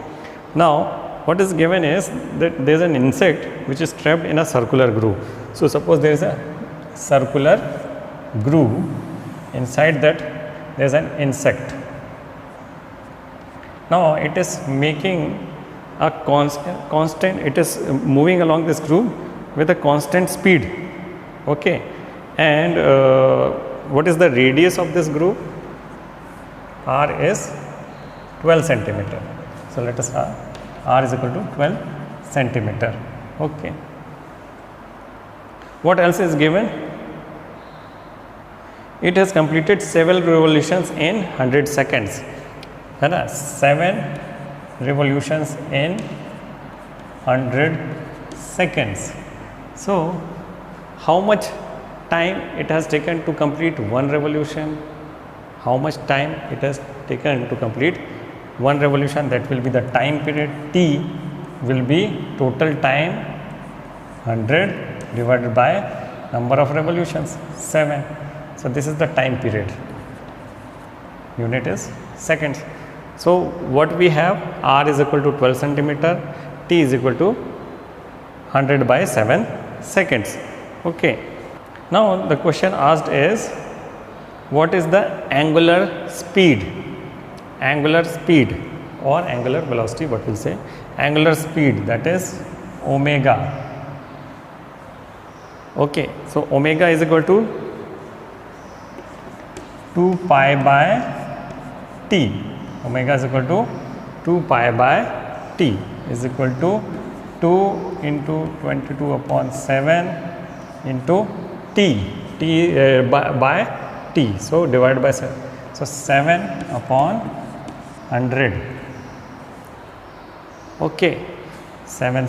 Now what is given is that there is an insect which is trapped in a circular groove. So suppose there is a circular groove, inside that there is an insect. Now it is making a constant, it is moving along this groove with a constant speed. Okay. And what is the radius of this groove? R is 12 centimeter. So let us R is equal to 12 centimeter. Okay. What else is given? It has completed several revolutions in 100 seconds. 7 revolutions in 100 seconds. So how much time it has taken to complete one revolution? How much time it has taken to complete one revolution? That will be the time period. T will be total time, 100 divided by number of revolutions, 7. So this is the time period. Unit is seconds. So what we have, R is equal to 12 centimeter, T is equal to 100 by 7 seconds. Okay. Now the question asked is, what is the angular speed? Angular speed or angular velocity, what we will say, angular speed, that is omega. Okay. So omega is equal to 2 pi by T. Omega is equal to 2 pi by T is equal to 2 into 22 upon 7 into T, by T. So divided by 7. So 7 upon 100. Okay. 7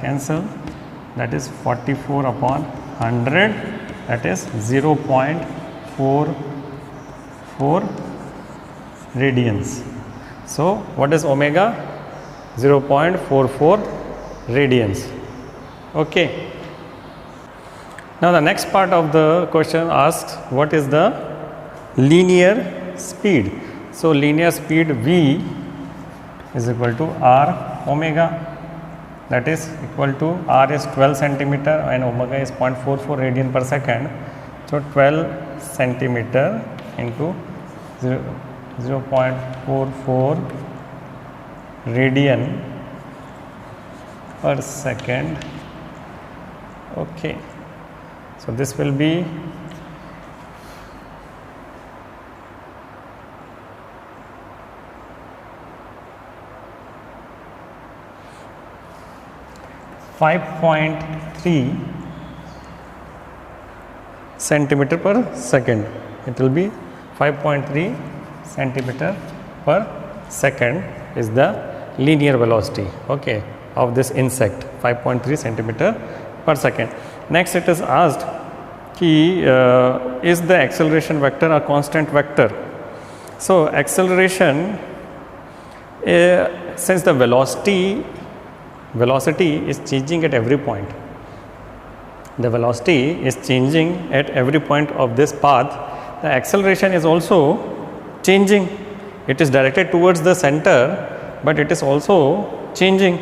cancel. That is 44 upon 100. That is 0.44 radians. So what is omega? 0.44 radians. Okay. Now the next part of the question asks, what is the linear speed? So linear speed V is equal to R omega, that is equal to R is 12 centimeter and omega is 0.44 radian per second. So 12 centimeter into 0.44 radian per second. Okay. So this will be 5.3 centimeter per second. It will be 5.3 centimeter per second is the linear velocity, okay, of this insect, 5.3 centimeter per second. Next it is asked, is the acceleration vector a constant vector? So acceleration, since the velocity is changing at every point, the velocity is changing at every point of this path, the acceleration is also changing. It is directed towards the center, but it is also changing.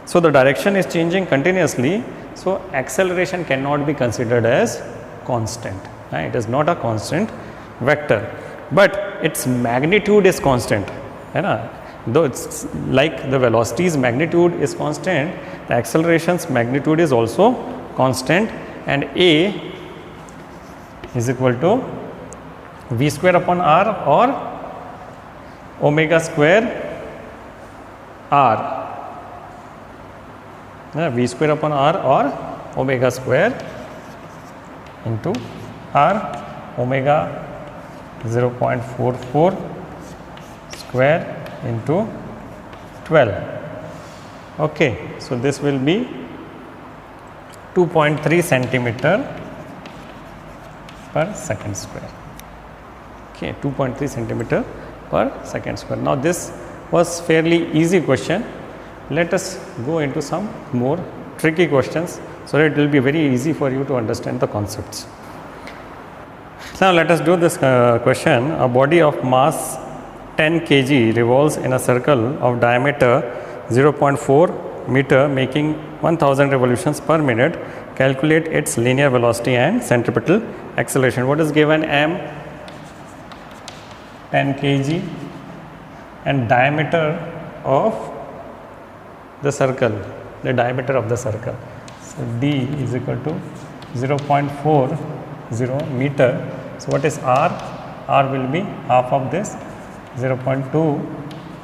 So the direction is changing continuously. So acceleration cannot be considered as constant. It is not a constant vector, but its magnitude is constant. Though it's like the velocity's magnitude is constant, the acceleration's magnitude is also constant, and A is equal to V square upon R or omega square R. V square upon R or omega square into R, omega 0.44 square into 12. Okay, so this will be 2.3 centimeter per second square. Okay, 2.3 centimeter per second square. Now this was fairly easy question. Let us go into some more tricky questions so that it will be very easy for you to understand the concepts. Now let us do this question. A body of mass 10 kg revolves in a circle of diameter 0.4 meter making 1000 revolutions per minute. Calculate its linear velocity and centripetal acceleration. What is given? M 10 kg and diameter of the circle, the diameter of the circle. So D is equal to 0.40 meter. So what is R? R will be half of this 0.2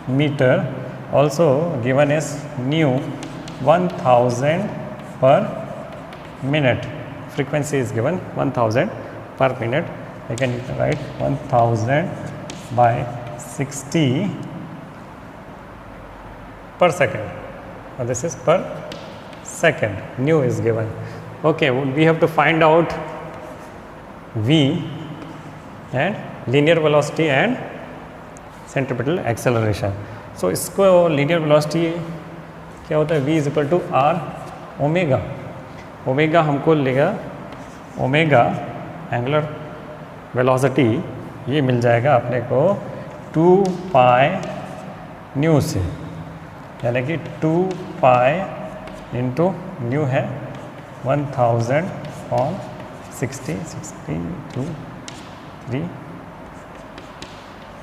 meter. Also given is nu 1000 per minute. Frequency is given 1000 per minute. I can write 1000 by 60 per second. Now this is per second. Nu is given. Okay, we have to find out V and linear velocity and centripetal acceleration. So इसको linear velocity क्या होता है? V is equal to R omega. Omega हमको लेगा omega angular velocity ये मिल जाएगा अपने को 2 पाई न्यू से, यानी कि 2 पाई इंटू न्यू है 1000 on 60 62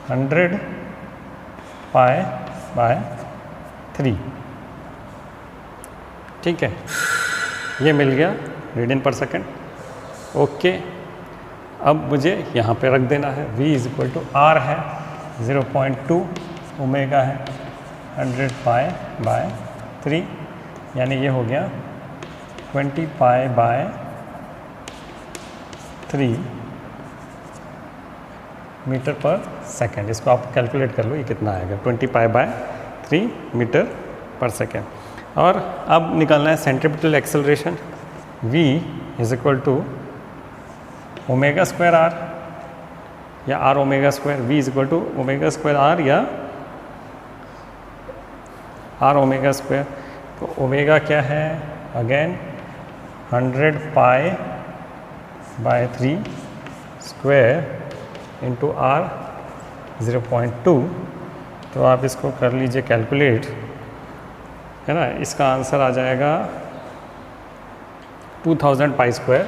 300 पाई बाय 3. ठीक है, ये मिल गया रेडियन पर सेकेंड. ओके, अब मुझे यहाँ पे रख देना है. V is equal to R है 0.2, ओमेगा है 100 पाई बाय 3, यानी ये हो गया 20 pi by 3 metre per second. इसको आप कैलकुलेट कर लो ये कितना आएगा. 20 pi by 3 metre per second. और अब निकालना है centripetal acceleration. V is equal to omega square R या R omega square. V is equal to omega square R या R ओमेगा स्क्वायर. तो ओमेगा क्या है? Again 100 pi by 3 square into R 0.2. तो आप इसको कर लीजिए कैलकुलेट, है ना. इसका आंसर आ जाएगा 2000 पाई स्क्वायर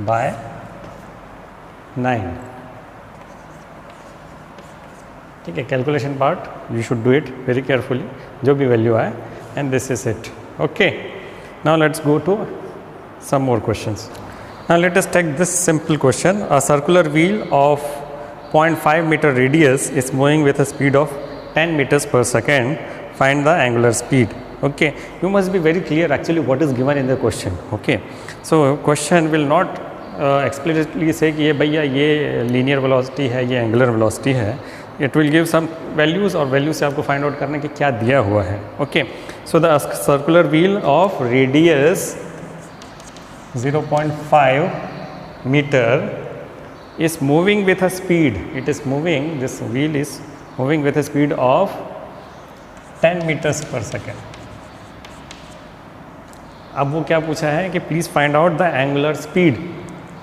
बाय 9. ठीक है, calculation part you should do it very carefully, जो भी वैल्यू आए. And this is it. Okay, now let's go to some more questions. Now let us take this simple question. A circular wheel of 0.5 meter radius is moving with a speed of 10 meters per second. Find the angular speed. Okay, you must be very clear actually what is given in the question. Okay, so question will not explicitly say कि ये भैया ये linear velocity है, ये angular velocity है. It will give some values और values से आपको find out करना कि क्या दिया हुआ है. Okay, so the circular wheel of radius 0.5 meter is moving with a speed. It is moving, this wheel is moving with a speed of 10 meters per second. अब वो क्या पूछा है कि please find out the angular speed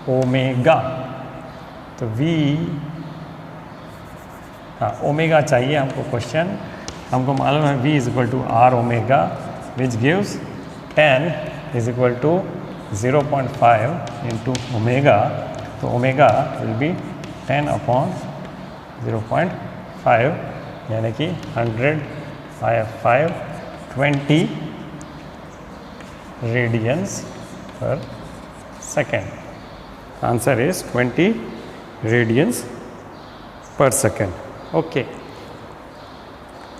omega. तो V, हाँ omega चाहिए हमको. क्वेश्चन हमको मालूम है V is equal to R omega which gives 10 is equal to 0.5 into omega. तो ओमेगा विल बी 10 अपॉन 0.5, यानी कि 100 by 5 20 radians per second. Answer is 20 radians per second. Okay,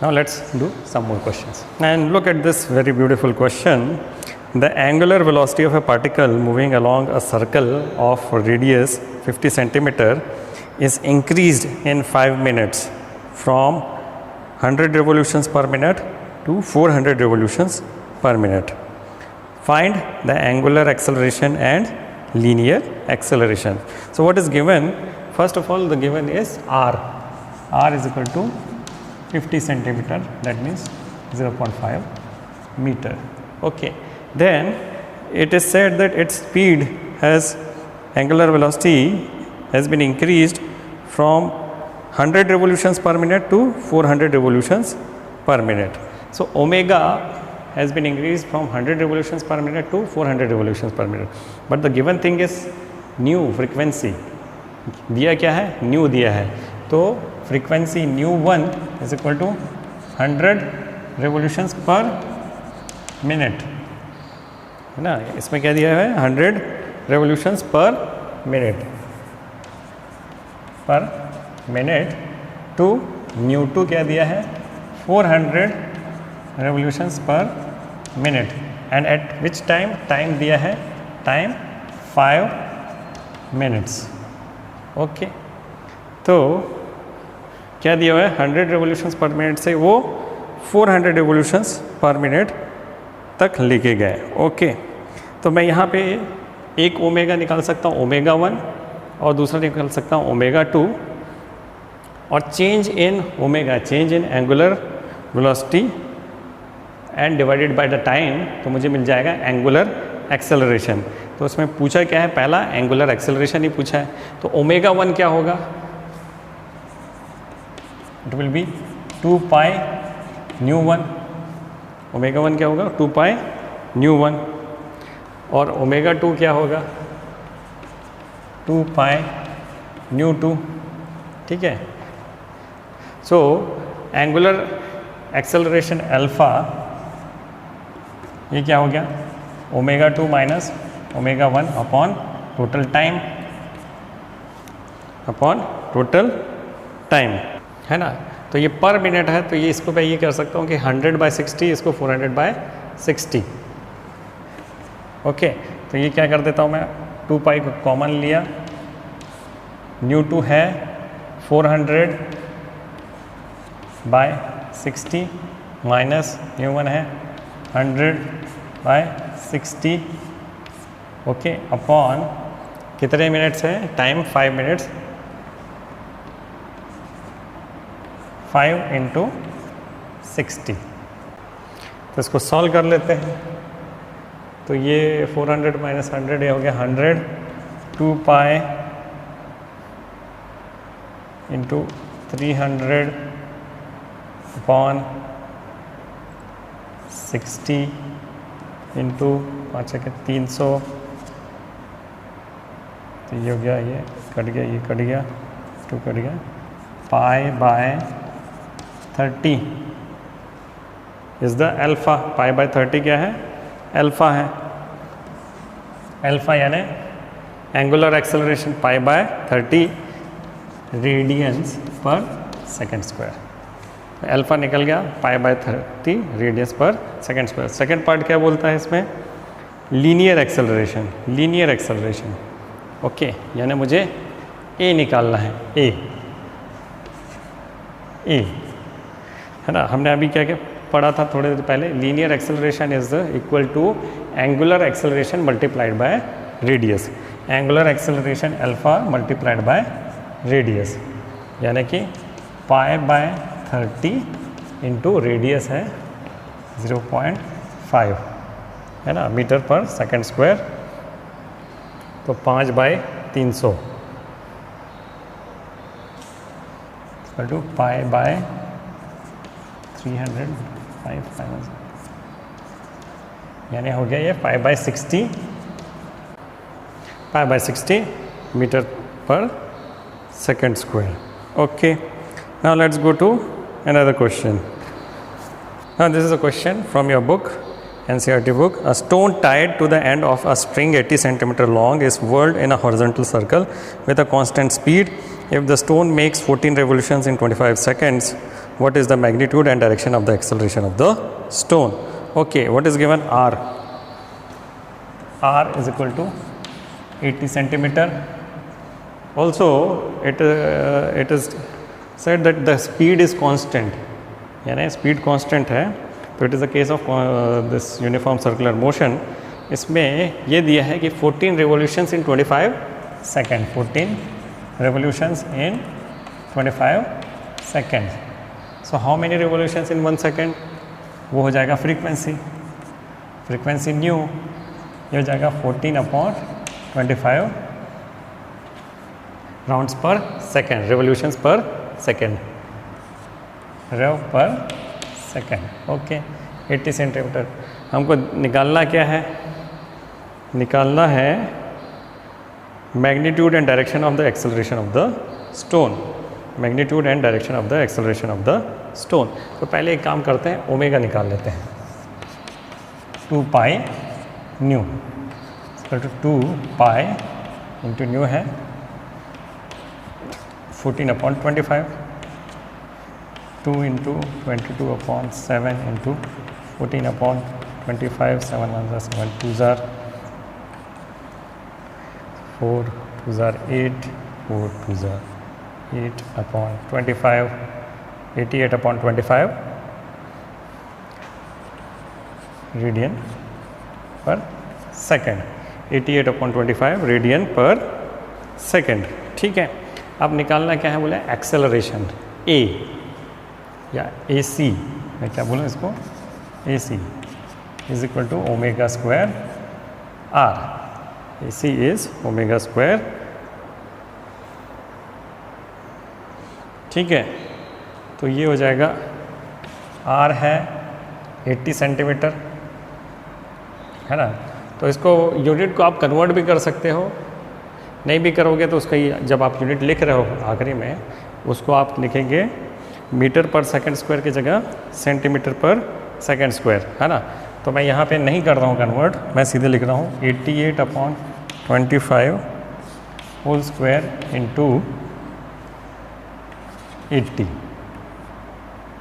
now let's do some more questions and look at this very beautiful question. The angular velocity of a particle moving along a circle of radius 50 centimeter is increased in 5 minutes from 100 revolutions per minute to 400 revolutions per minute. Find the angular acceleration and linear acceleration. So what is given? First of all, the given is R. R is equal to 50 centimeter, that means 0.5 meter. Okay. Then it is said that its speed has angular velocity has been increased from 100 revolutions per minute to 400 revolutions per minute. So omega has been increased from 100 revolutions per minute to 400 revolutions per minute. But the given thing is new frequency. दिया क्या है? New दिया है. तो frequency nu 1 is equal to 100 revolutions per minute, है ना. इसमें क्या दिया है? 100 revolutions per minute to new 2 क्या दिया है? 400 revolutions per minute. And eight which time? Time दिया है, टाइम 5 मिनट्स. ओके, तो क्या दिया हुआ है? 100 रेवोल्यूशंस पर मिनट से वो 400 रेवोल्यूशंस पर मिनट तक लेके गए. ओके, तो मैं यहाँ पे एक ओमेगा निकाल सकता हूँ, ओमेगा 1, और दूसरा निकाल सकता हूँ ओमेगा 2. और change in omega, change in angular velocity and divided by the time, तो मुझे मिल जाएगा एंगुलर एक्सेलरेशन. तो उसमें पूछा क्या है? पहला एंगुलर एक्सेलरेशन ही पूछा है. तो ओमेगा 1 क्या होगा? It will B 2 pi new 1. Omega 1 क्या होगा? 2 पाई न्यू 1. और ओमेगा 2 क्या होगा? 2 पाई न्यू 2. ठीक है. सो एंगुलर एक्सेलरेशन अल्फा, ये क्या हो गया? Omega 2 minus omega 1 upon total time, है ना. तो ये पर मिनट है, तो ये इसको मैं ये कर सकता हूँ कि 100/60, इसको 400/60. ओके, तो ये क्या कर देता हूँ मैं? 2 पाई को कॉमन लिया, न्यू 2 है 400/60 माइनस न्यू 1 है 100/60. ओके, अपॉन कितने मिनट्स है? Time 5 minutes. 5 × 60. तो इसको सॉल्व कर लेते हैं. तो ये 400 माइनस 100, ये हो गया 100. 2 पाई इंटू 300 अपॉन 60 इंटू 5 के 300. तो ये हो गया, ये कट गया, ये कट गया, 2 कट गया. π/30 इज द अल्फा. π/30 क्या है? अल्फा है. अल्फा यानी angular acceleration π/30 radians per second square. Alpha निकल गया, π/30 radians per second square. Second part क्या बोलता है इसमें? Linear acceleration. ओके, यानी मुझे ए निकालना है. ए, है ना. हमने अभी क्या क्या पढ़ा था थोड़ी देर पहले? Linear acceleration is equal to angular acceleration multiplied by radius. Angular acceleration alpha multiplied by radius, यानी कि π/30 इंटू रेडियस है 0.5, है ना, मीटर पर सेकेंड स्क्वायर. तो 5/300 टू π/300, यानी हो गया ये 5/60 metre per second square. Okay, now let's go to another question. Now this is a question from your book, NCERT book. A stone tied to the end of a string 80 cm long is whirled in a horizontal circle with a constant speed. If the stone makes 14 revolutions in 25 seconds, what is the magnitude and direction of the acceleration of the stone? Okay, what is given? R. R is equal to 80 centimeter. Also, it is said that the speed is constant, यानी speed constant है. तो it is the case of this uniform circular motion. इसमें ये दिया है कि 14 revolutions in 25 seconds. 14 revolutions in 25 seconds. So how many revolutions in 1 second? वो हो जाएगा फ्रीक्वेंसी न्यू, ये हो जाएगा 14/25 राउंड्स पर सेकेंड, रिवोल्यूशंस पर सेकेंड, रेव पर सेकेंड। Okay, 80 centimetre. हमको निकालना क्या है? निकालना है magnitude and direction of the acceleration of the stone, magnitude and direction of the acceleration of the stone. तो पहले एक काम करते हैं, ओमेगा निकाल लेते हैं। 2 pi nu equal to 2 pi into nu है 14/25, 2 इंटू 22/7 इंटू 14/25, 7 1 7 2 4 2 8, 4 2 8/25, 88/25 रेडियन पर सेकेंड, 88/25 रेडियन पर सेकेंड। ठीक है, अब निकालना क्या है? बोले एक्सेलरेशन ए या ए सी, मैं क्या बोलूँ इसको? A C is equal to omega square R. A C is omega square. ठीक है, तो ये हो जाएगा, आर है 80 सेंटीमीटर, है ना। तो इसको यूनिट को आप कन्वर्ट भी कर सकते हो, नहीं भी करोगे तो उसका जब आप यूनिट लिख रहे हो आखिरी में, उसको आप लिखेंगे मीटर पर सेकंड स्क्वायर की जगह सेंटीमीटर पर सेकंड स्क्वायर, है ना। तो मैं यहाँ पे नहीं कर रहा हूँ कन्वर्ट, मैं सीधे लिख रहा हूँ 88/25 होल स्क्वायर इंटू 80।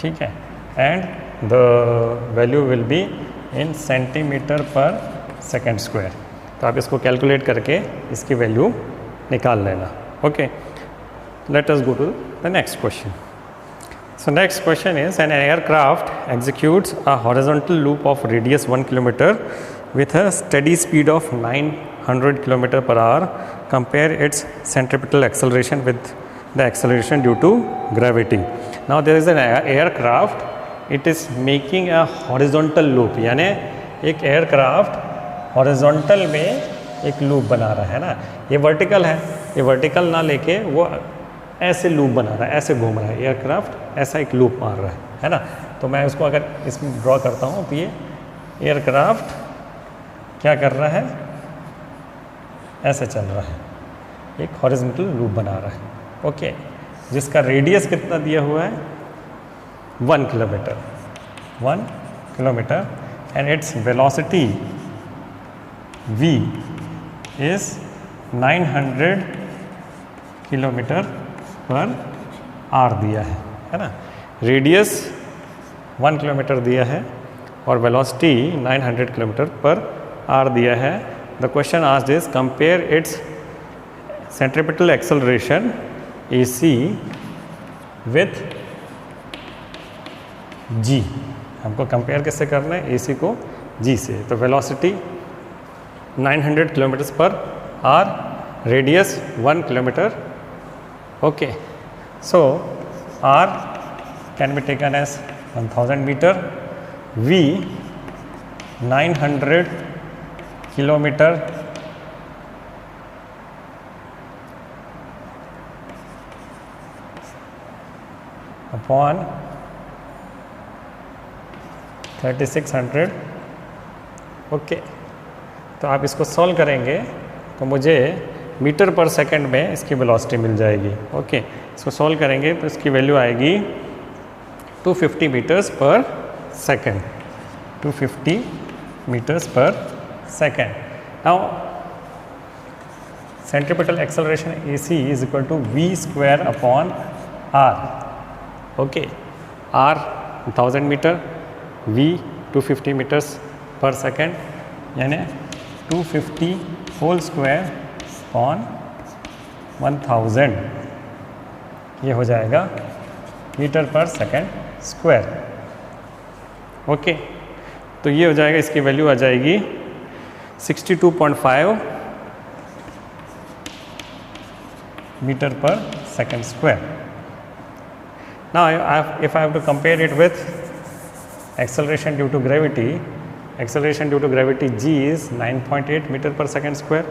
ठीक है, and the value will be in centimetre per second square. तो आप इसको कैलकुलेट करके इसकी वैल्यू निकाल लेना। Okay, let us go to the next question. So next question is, an aircraft executes a horizontal loop of radius 1 kilometer with a steady speed of 900 km per hour. Compare its centripetal acceleration with the acceleration due to gravity. Now there is an aircraft, it is making a horizontal loop, यानी एक aircraft horizontal में एक loop बना रहा है ना। ये vertical है, ये वर्टिकल ना लेके वो ऐसे लूप बना रहा है, ऐसे घूम रहा है एयरक्राफ्ट, ऐसा एक लूप मार रहा है ना। तो मैं उसको अगर इसमें ड्रॉ करता हूँ तो ये एयरक्राफ्ट क्या कर रहा है? ऐसे चल रहा है, एक हॉरिजॉन्टल लूप बना रहा है। ओके, जिसका रेडियस कितना दिया हुआ है? 1 kilometre, 1 kilometre, and its velocity v is 900 kilometre per R दिया है ना। रेडियस 1 किलोमीटर दिया है और वेलोसिटी 900 किलोमीटर पर आर दिया है। The question asked is compare its centripetal acceleration A C with G. हमको कंपेयर किससे करना है? ए सी को जी से। तो velocity 900 kilometre per hour, radius 1 kilometre. Okay, so R can be taken as 1000 meter, V 900 kilometer upon 3600। Okay, तो आप इसको सॉल्व करेंगे तो मुझे मीटर पर सेकंड में इसकी वेलोसिटी मिल जाएगी। ओके, इसको सॉल्व करेंगे तो इसकी वैल्यू आएगी 250 metres per second, 250 metres per second. Now centripetal acceleration A C is equal to v square upon R. Okay, R 1000 metre, v 250 metres per second, यानी 250 whole square on 1000, ये हो जाएगा metre per second square. Okay, तो ये हो जाएगा, इसकी value आ जाएगी 62.5 metre per second square. Now if I have to compare it with acceleration due to gravity, acceleration due to gravity g is 9.8 metre per second square,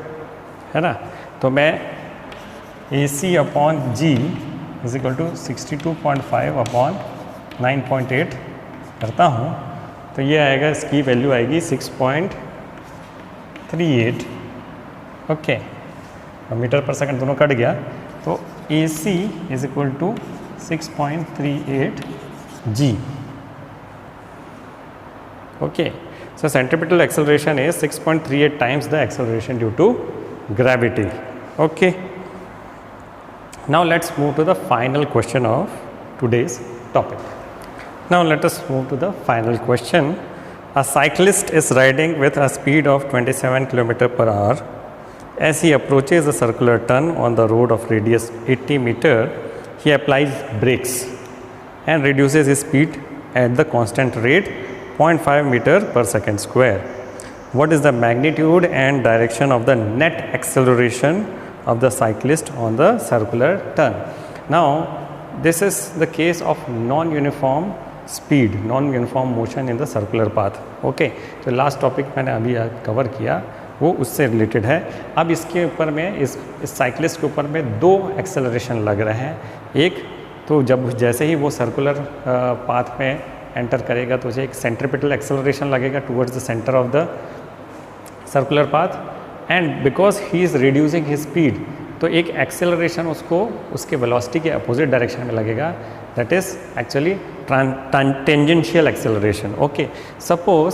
है ना। तो मैं AC upon G is equal to 62.5 upon 9.8 करता हूँ तो ये आएगा, इसकी वैल्यू आएगी 6.38। ओके, मीटर पर सेकंड दोनों कट गया, तो AC is equal to 6.38 G। Okay, so centripetal acceleration is 6.38 times the acceleration due to gravity. Okay, now let's move to the final question of today's topic. Now let us move to the final question. A cyclist is riding with a speed of 27 km per hour. As he approaches a circular turn on the road of radius 80 meter, he applies brakes and reduces his speed at the constant rate 0.5 meter per second square. What is the magnitude and direction of the net acceleration of the cyclist on the circular turn? Now, this is the case of non-uniform speed, non-uniform motion in the circular path. Okay, तो last topic मैंने अभी cover किया वो उससे related है। अब इसके ऊपर में इस साइक्लिस्ट के ऊपर में दो एक्सेलरेशन लग रहे हैं। एक तो जब जैसे ही वो सर्कुलर पाथ में एंटर करेगा तो उसे एक सेंट्रीपिटल एक्सेलरेशन लगेगा towards the centre of the circular path, and because he is reducing his speed, तो एक एक्सेलरेशन उसको उसके वेलोसिटी के अपोजिट डायरेक्शन में लगेगा, that is actually tangential acceleration. Okay, suppose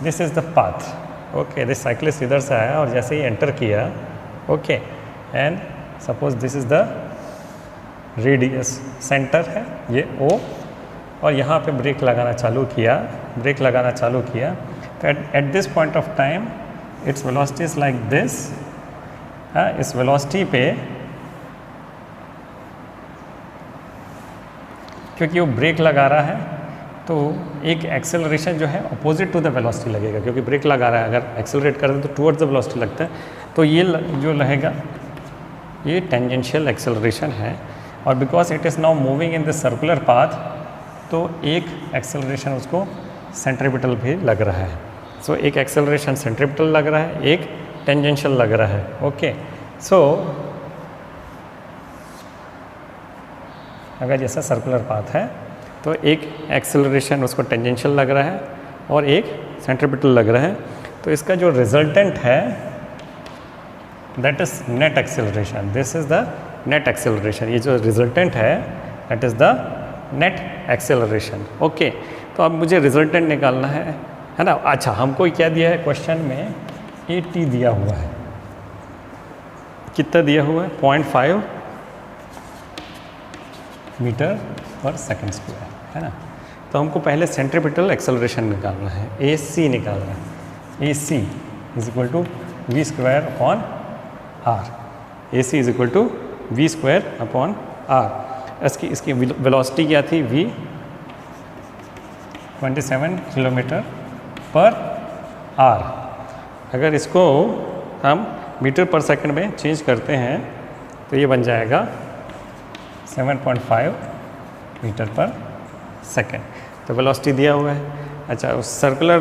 this is the path. Okay, this cyclist इधर से आया और जैसे ही एंटर किया, okay, and suppose this is the radius, centre है ये O, और यहाँ पे ब्रेक लगाना चालू किया, तो at this point of time its velocity is like this. इस वेलोसिटी पे क्योंकि वो ब्रेक लगा रहा है तो एक एक्सेलरेशन जो है अपोजिट टू द वेलोसिटी लगेगा, क्योंकि ब्रेक लगा रहा है, अगर एक्सेलरेट कर दे तो टुवर्ड्स द वेलोसिटी लगता है, तो ये जो रहेगा ये टेंजेंशियल एक्सेलरेशन है। और because it is now moving in the circular path, तो एक एक्सेलरेशन उसको सेंट्रीपिटल भी लग रहा है। सो एक एक्सेलरेशन सेंट्रीपिटल लग रहा है, एक टेंजेंशियल लग रहा है। ओके, सो अगर जैसा सर्कुलर पाथ है तो एक एक्सेलरेशन उसको टेंजेंशियल लग रहा है और एक सेंट्रीपिटल लग रहा है, तो इसका जो रिजल्टेंट है that is net acceleration. This is the net acceleration. ये जो रिजल्टेंट है that is the net acceleration. Okay, तो अब मुझे रिजल्टेंट निकालना है ना। अच्छा, हमको क्या दिया है क्वेश्चन में, 80 दिया हुआ है। कितना दिया हुआ है? 0.5 मीटर पर सेकंड स्क्वायर, है ना। तो हमको पहले सेंट्रीपिटल एक्सेलरेशन निकालना है, AC निकालना है। AC is equal to V square upon R। AC is equal to V square upon R। इसकी वेलोसिटी क्या थी? V 27 kilometre per hour. अगर इसको हम मीटर पर सेकंड में चेंज करते हैं तो ये बन जाएगा 7.5 मीटर पर सेकंड। तो वेलोसिटी दिया हुआ है। अच्छा, उस सर्कुलर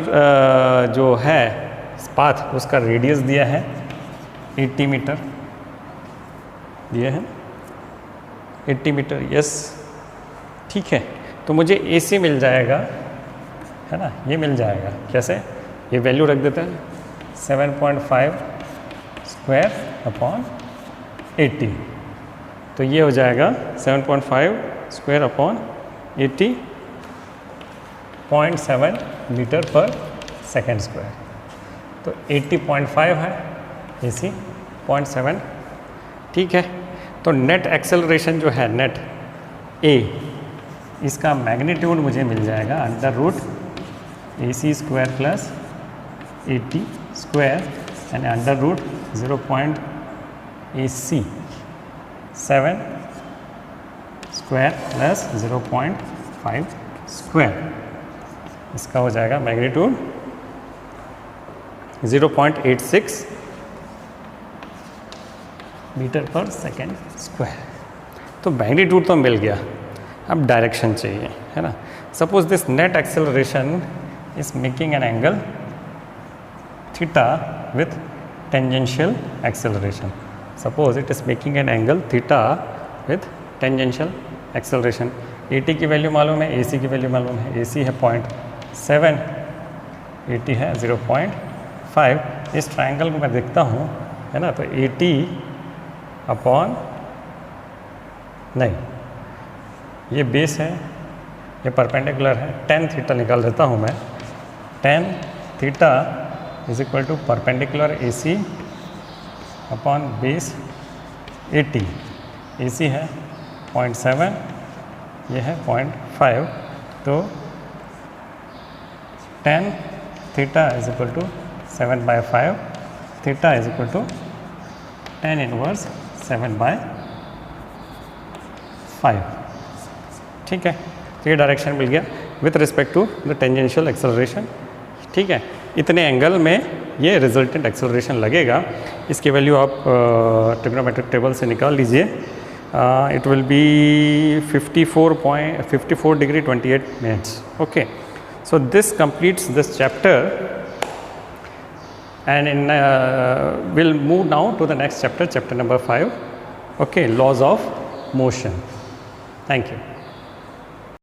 जो है पाथ उसका रेडियस दिया है 80 मीटर दिया है, 80 मीटर। यस, ठीक है। तो मुझे AC मिल जाएगा, है ना, ये मिल जाएगा। कैसे? ये वैल्यू रख देते हैं 7.5 स्क्वायर अपॉन 80, तो ये हो जाएगा 7.5 square upon 80, 0.7 metre per second square. तो 80.5 है, AC 0.7, ठीक है। तो नेट एक्सेलरेशन जो है नेट A, इसका मैग्नीट्यूड मुझे मिल जाएगा under root AC square plus 80 square and under root 0.AC 7 square plus 0.5 square. इसका हो जाएगा magnitude 0.86 metre per second square. तो मैग्नीट्यूड तो मिल गया, अब डायरेक्शन चाहिए, है ना। Suppose this net acceleration is making an angle theta with tangential acceleration. Suppose it is making an angle theta with tangential acceleration. AT की वैल्यू मालूम है, AC की वैल्यू मालूम है. AC है 0.7, AT है 0.5. इस ट्रायंगल को मैं देखता हूँ, है ना, तो AT अपॉन, नहीं, ये बेस है, ये परपेंडिकुलर है, tan थीटा निकाल देता हूँ मैं. tan theta is equal to perpendicular AC upon base AT. AC है 0.7, ये है 0.5, तो tan theta is equal to 7/5, theta is equal to tan inverse 7/5. ठीक है, तो ये डायरेक्शन मिल गया with respect to the tangential acceleration. ठीक है, इतने एंगल में ये रिजल्टेंट एक्सेलरेशन लगेगा. इसकी वैल्यू आप ट्रिग्नोमेट्रिक टेबल से निकाल लीजिए. It will be 54 degree 28 minutes. Okay, so this completes this chapter, and we'll move now to the next chapter, chapter number 5. Okay, laws of motion. Thank you.